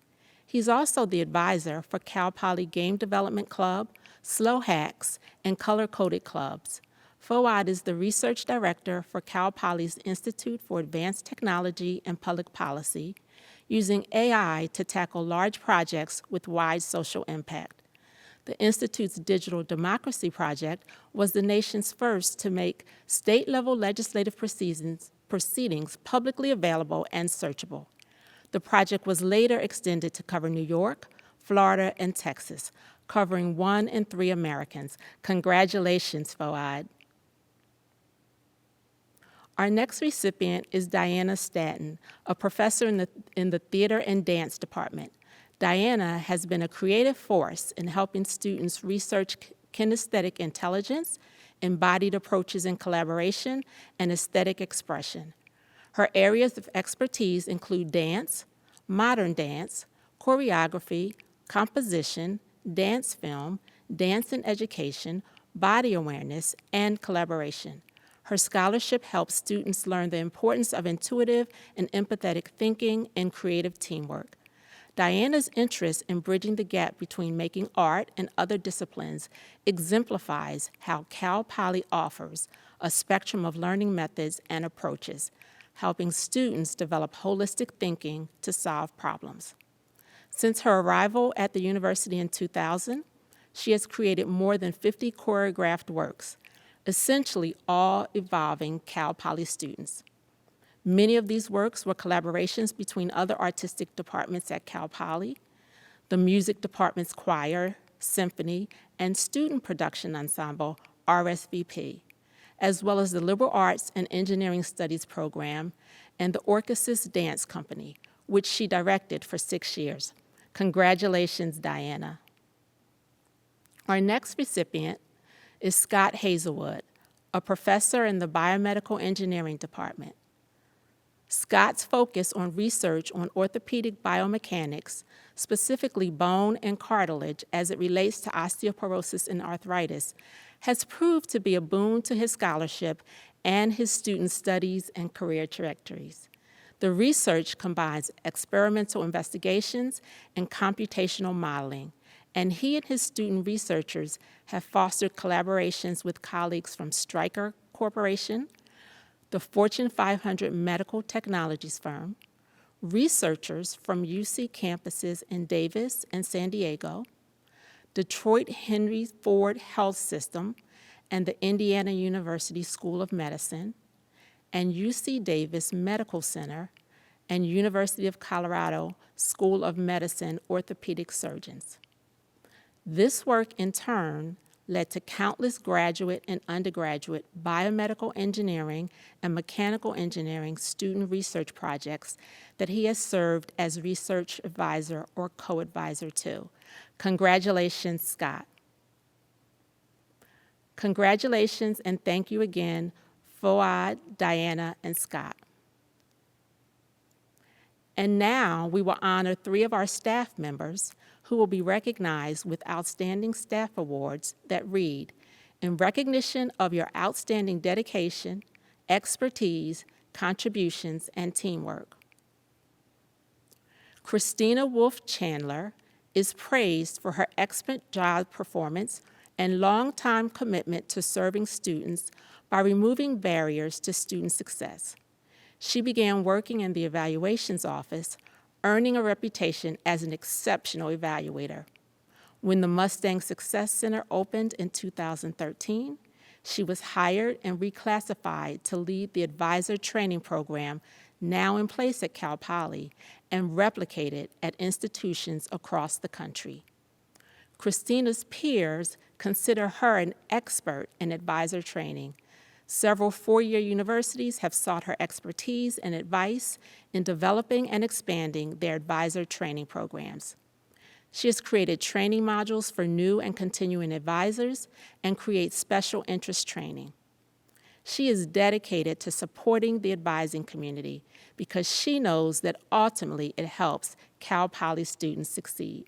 He's also the advisor for Cal Poly Game Development Club, Slow Hacks, and Color-Coded Clubs. Foaad is the research director for Cal Poly's Institute for Advanced Technology and Public Policy, using AI to tackle large projects with wide social impact. The Institute's Digital Democracy Project was the nation's first to make state-level legislative proceedings publicly available and searchable. The project was later extended to cover New York, Florida, and Texas, covering 1 in 3 Americans. Congratulations, Foaad. Our next recipient is Diana Stanton, a professor in the Theater and Dance Department. Diana has been a creative force in helping students research kinesthetic intelligence, embodied approaches in collaboration, and aesthetic expression. Her areas of expertise include dance, modern dance, choreography, composition, dance film, dance and education, body awareness, and collaboration. Her scholarship helps students learn the importance of intuitive and empathetic thinking and creative teamwork. Diana's interest in bridging the gap between making art and other disciplines exemplifies how Cal Poly offers a spectrum of learning methods and approaches, helping students develop holistic thinking to solve problems. Since her arrival at the university in 2000, she has created more than 50 choreographed works, essentially all involving Cal Poly students. Many of these works were collaborations between other artistic departments at Cal Poly, the music department's choir, symphony, and student production ensemble, RSVP, as well as the Liberal Arts and Engineering Studies program and the Orchesis Dance Company, which she directed for 6 years. Congratulations, Diana. Our next recipient is Scott Hazelwood, a professor in the Biomedical Engineering Department. Scott's focus on research on orthopedic biomechanics, specifically bone and cartilage as it relates to osteoporosis and arthritis, has proved to be a boon to his scholarship and his student studies and career trajectories. The research combines experimental investigations and computational modeling, and he and his student researchers have fostered collaborations with colleagues from Stryker Corporation, the Fortune 500 medical technologies firm, researchers from UC campuses in Davis and San Diego, Detroit Henry Ford Health System and the Indiana University School of Medicine, and UC Davis Medical Center and University of Colorado School of Medicine orthopedic surgeons. This work, in turn, led to countless graduate and undergraduate biomedical engineering and mechanical engineering student research projects that he has served as research advisor or co-advisor to. Congratulations, Scott. Congratulations and thank you again, Foaad, Diana, and Scott. And now we will honor 3 of our staff members who will be recognized with Outstanding Staff Awards that read, in recognition of your outstanding dedication, expertise, contributions, and teamwork. Christina Wolf Chandler is praised for her excellent job performance and long-time commitment to serving students by removing barriers to student success. She began working in the evaluations office, earning a reputation as an exceptional evaluator. When the Mustang Success Center opened in 2013, she was hired and reclassified to lead the advisor training program now in place at Cal Poly and replicated at institutions across the country. Christina's peers consider her an expert in advisor training. Several 4-year universities have sought her expertise and advice in developing and expanding their advisor training programs. She has created training modules for new and continuing advisors and creates special interest training. She is dedicated to supporting the advising community because she knows that ultimately it helps Cal Poly students succeed.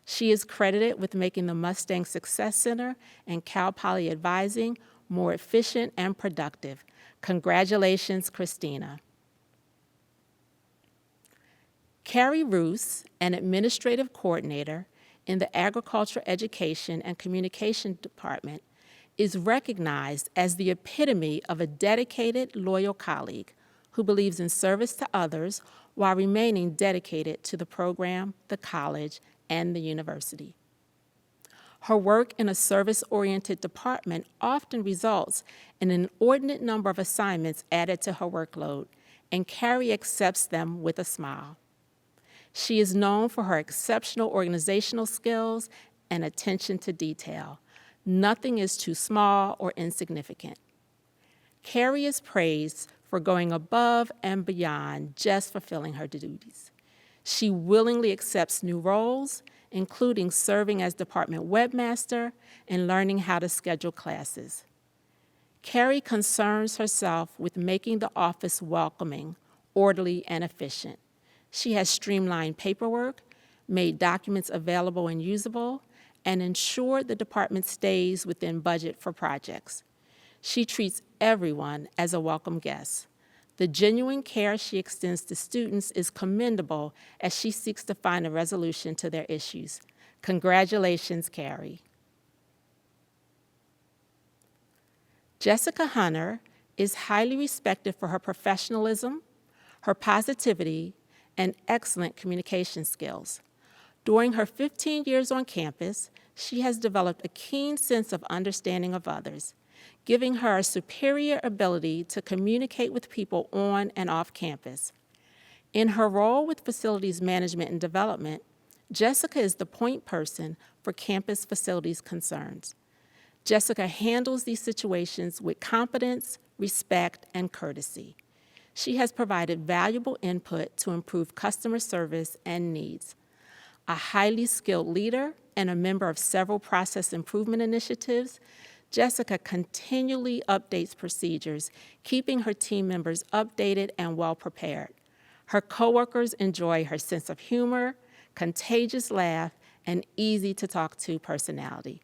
She is credited with making the Mustang Success Center and Cal Poly advising more efficient and productive. Congratulations, Christina. Carrie Roos, an administrative coordinator in the Agriculture Education and Communication Department, is recognized as the epitome of a dedicated, loyal colleague who believes in service to others while remaining dedicated to the program, the college, and the university. Her work in a service-oriented department often results in an inordinate number of assignments added to her workload, and Carrie accepts them with a smile. She is known for her exceptional organizational skills and attention to detail. Nothing is too small or insignificant. Carrie is praised for going above and beyond just fulfilling her duties. She willingly accepts new roles, including serving as department webmaster and learning how to schedule classes. Carrie concerns herself with making the office welcoming, orderly, and efficient. She has streamlined paperwork, made documents available and usable, and ensured the department stays within budget for projects. She treats everyone as a welcome guest. The genuine care she extends to students is commendable as she seeks to find a resolution to their issues. Congratulations, Carrie. Jessica Hunter is highly respected for her professionalism, her positivity, and excellent communication skills. During her 15 years on campus, she has developed a keen sense of understanding of others, giving her a superior ability to communicate with people on and off campus. In her role with facilities management and development, Jessica is the point person for campus facilities concerns. Jessica handles these situations with competence, respect, and courtesy. She has provided valuable input to improve customer service and needs. A highly skilled leader and a member of several process improvement initiatives, Jessica continually updates procedures, keeping her team members updated and well-prepared. Her coworkers enjoy her sense of humor, contagious laugh, and easy-to-talk-to personality.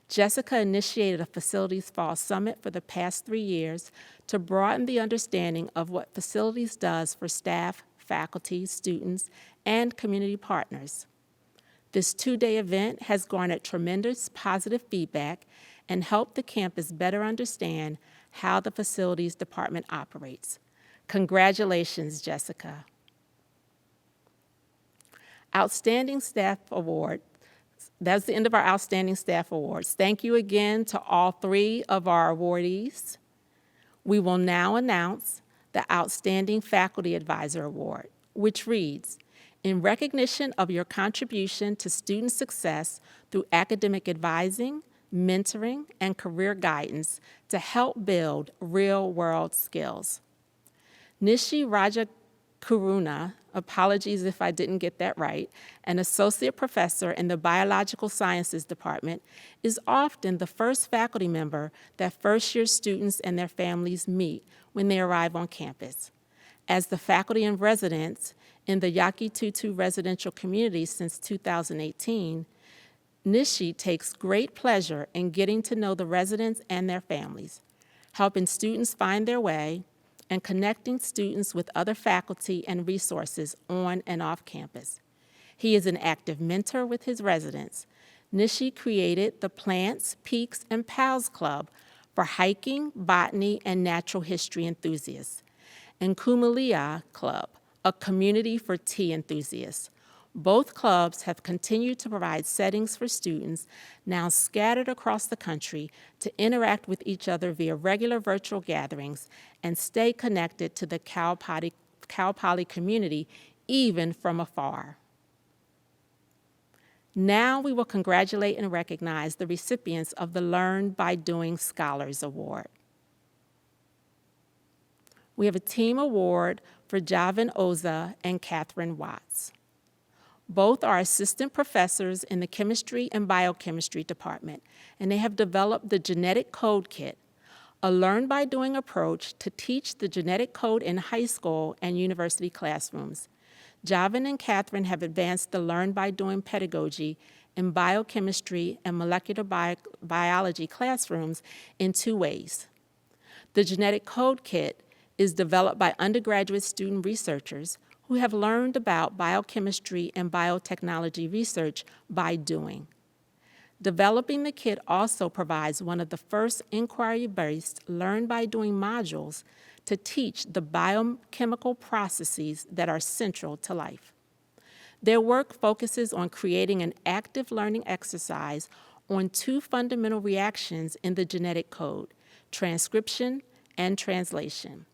Jessica initiated a facilities fall summit for the past 3 years to broaden the understanding of what facilities does for staff, faculty, students, and community partners. This 2-day event has garnered tremendous positive feedback and helped the campus better understand how the facilities department operates. Congratulations, Jessica. Outstanding Staff Award. That's the end of our Outstanding Staff Awards. Thank you again to all 3 of our awardees. We will now announce the Outstanding Faculty Advisor Award, which reads, in recognition of your contribution to student success through academic advising, mentoring, and career guidance to help build real-world skills. Nishi Rajakuruna, apologies if I didn't get that right, an associate professor in the Biological Sciences Department, is often the first faculty member that first-year students and their families meet when they arrive on campus. As the faculty in residence in the Yakitutu residential community since 2018, Nishi takes great pleasure in getting to know the residents and their families, helping students find their way, and connecting students with other faculty and resources on and off campus. He is an active mentor with his residents. Nishi created the Plants, Peaks, and Pals Club for hiking, botany, and natural history enthusiasts, and Kumelia Club, a community for tea enthusiasts. Both clubs have continued to provide settings for students now scattered across the country to interact with each other via regular virtual gatherings and stay connected to the Cal Poly community even from afar. Now we will congratulate and recognize the recipients of the Learn by Doing Scholars Award. We have a team award for Javin Oza and Catherine Watts. Both are assistant professors in the chemistry and biochemistry department, and they have developed the Genetic Code Kit, a learn-by-doing approach to teach the genetic code in high school and university classrooms. Javin and Catherine have advanced the learn-by-doing pedagogy in biochemistry and molecular biology classrooms in 2 ways. The Genetic Code Kit is developed by undergraduate student researchers who have learned about biochemistry and biotechnology research by doing. Developing the kit also provides one of the first inquiry-based learn-by-doing modules to teach the biochemical processes that are central to life. Their work focuses on creating an active learning exercise on two fundamental reactions in the genetic code, transcription and translation.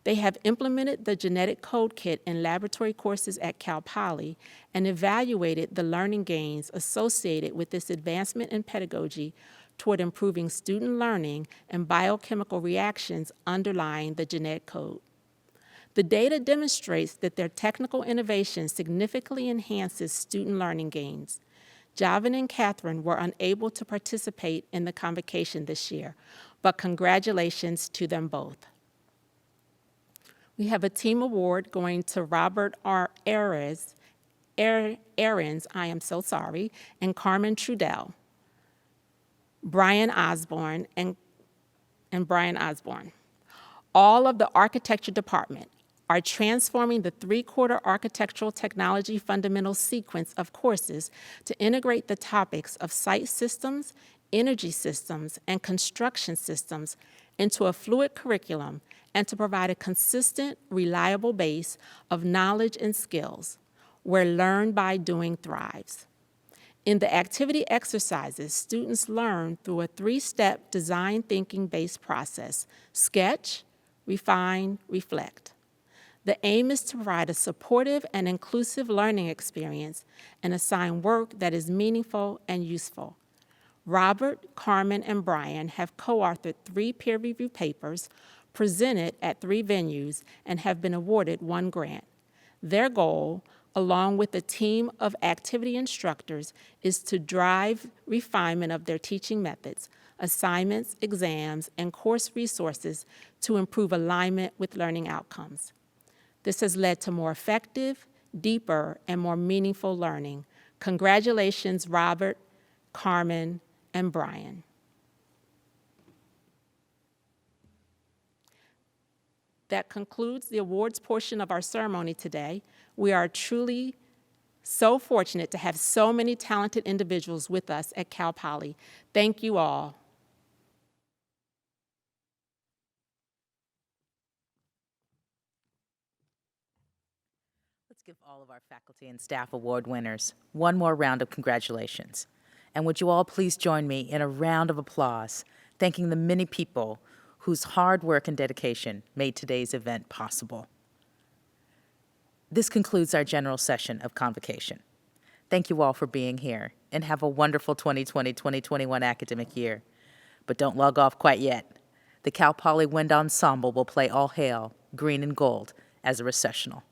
They have implemented the genetic code kit in laboratory courses at Cal Poly and evaluated the learning gains associated with this advancement in pedagogy toward improving student learning and biochemical reactions underlying the genetic code. The data demonstrates that their technical innovation significantly enhances student learning gains. Javin and Catherine were unable to participate in the convocation this year, but congratulations to them both. We have a team award going to Robert R. Aarons, I am so sorry, and Carmen Trudell, Brian Osborne, and Brian Osborne. All of the architecture department are transforming the three-quarter architectural technology fundamental sequence of courses to integrate the topics of site systems, energy systems, and construction systems into a fluid curriculum and to provide a consistent, reliable base of knowledge and skills where learn by doing thrives. In the activity exercises, students learn through a three-step design thinking-based process: sketch, refine, reflect. The aim is to provide a supportive and inclusive learning experience and assign work that is meaningful and useful. Robert, Carmen, and Brian have co-authored 3 peer-reviewed papers, presented at 3 venues, and have been awarded 1 grant. Their goal, along with a team of activity instructors, is to drive refinement of their teaching methods, assignments, exams, and course resources to improve alignment with learning outcomes. This has led to more effective, deeper, and more meaningful learning. Congratulations, Robert, Carmen, and Brian. That concludes the awards portion of our ceremony today. We are truly so fortunate to have so many talented individuals with us at Cal Poly. Thank you all. Let's give all of our faculty and staff award winners one more round of congratulations. And would you all please join me in a round of applause, thanking the many people whose hard work and dedication made today's event possible. This concludes our general session of Convocation. Thank you all for being here, and have a wonderful 2020-2021 academic year. But don't log off quite yet. The Cal Poly Wind Ensemble will play All Hail, Green and Gold as a recessional.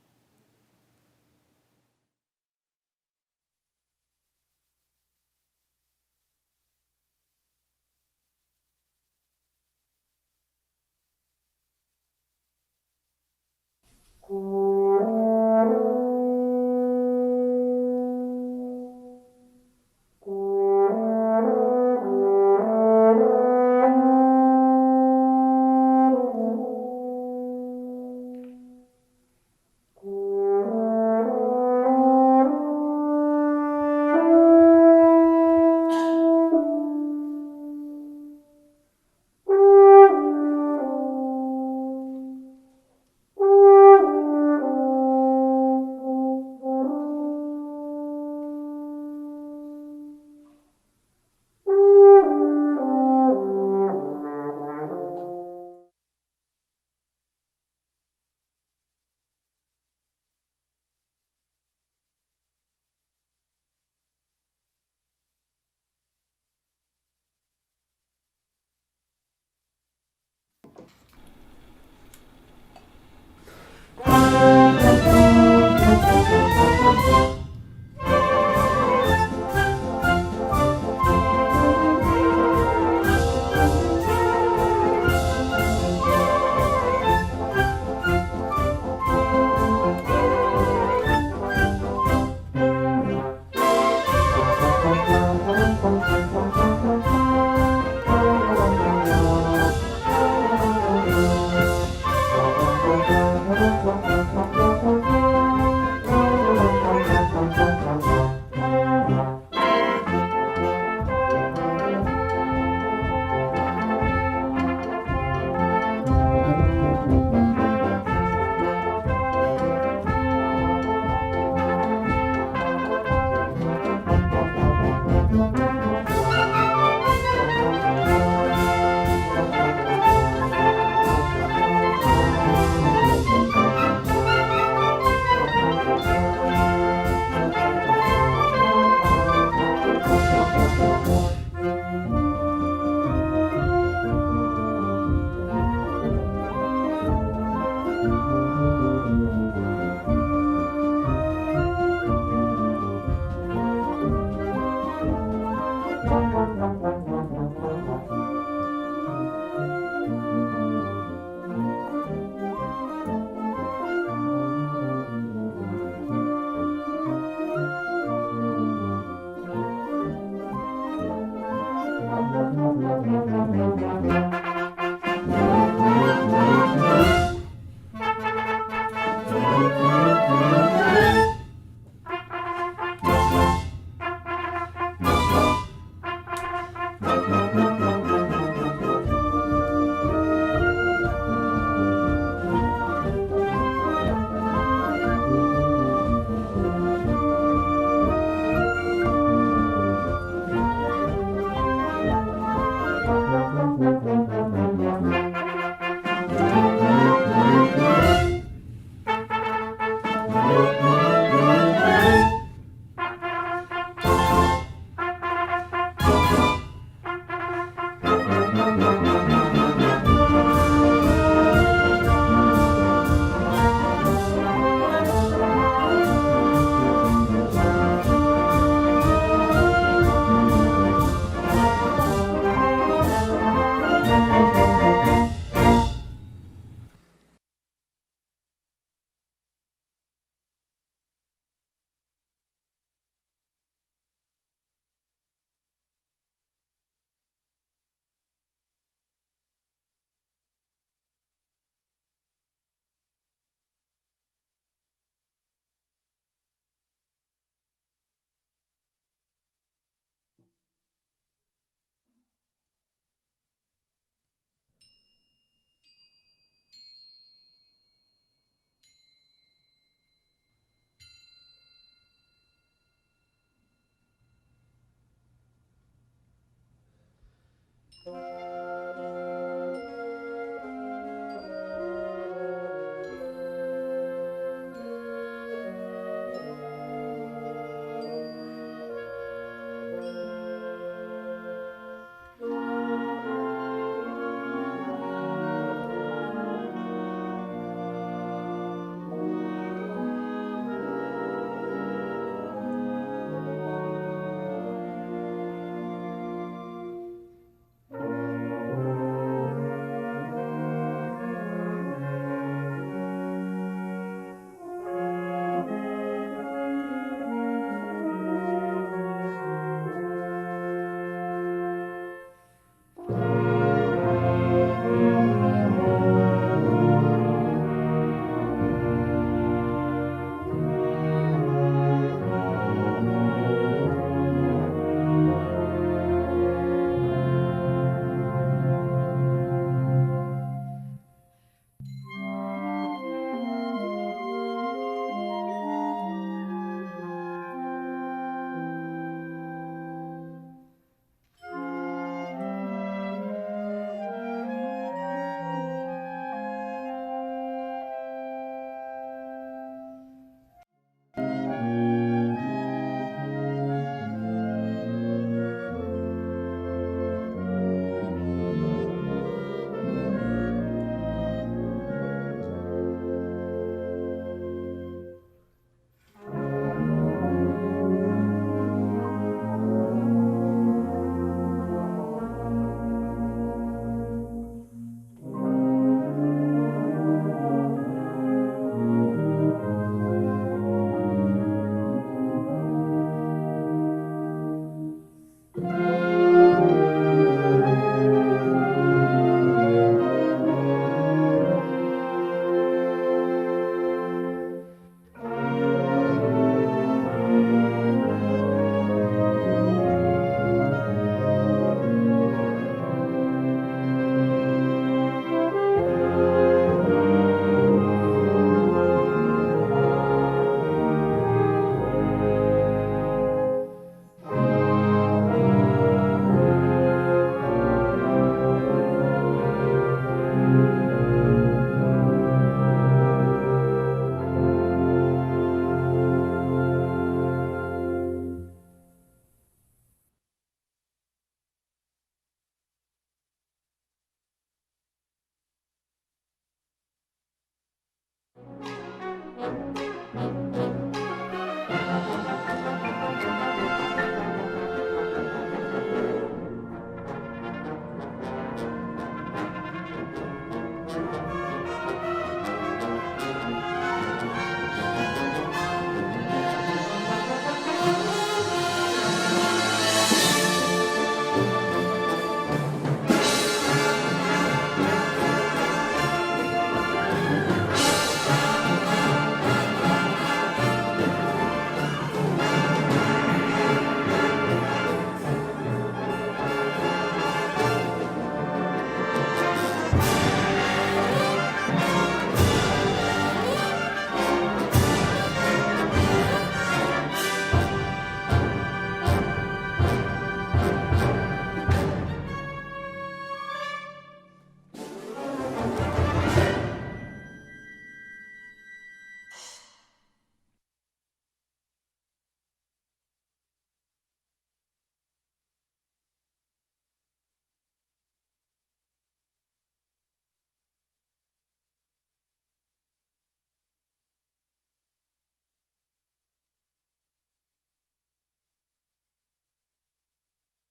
Cool.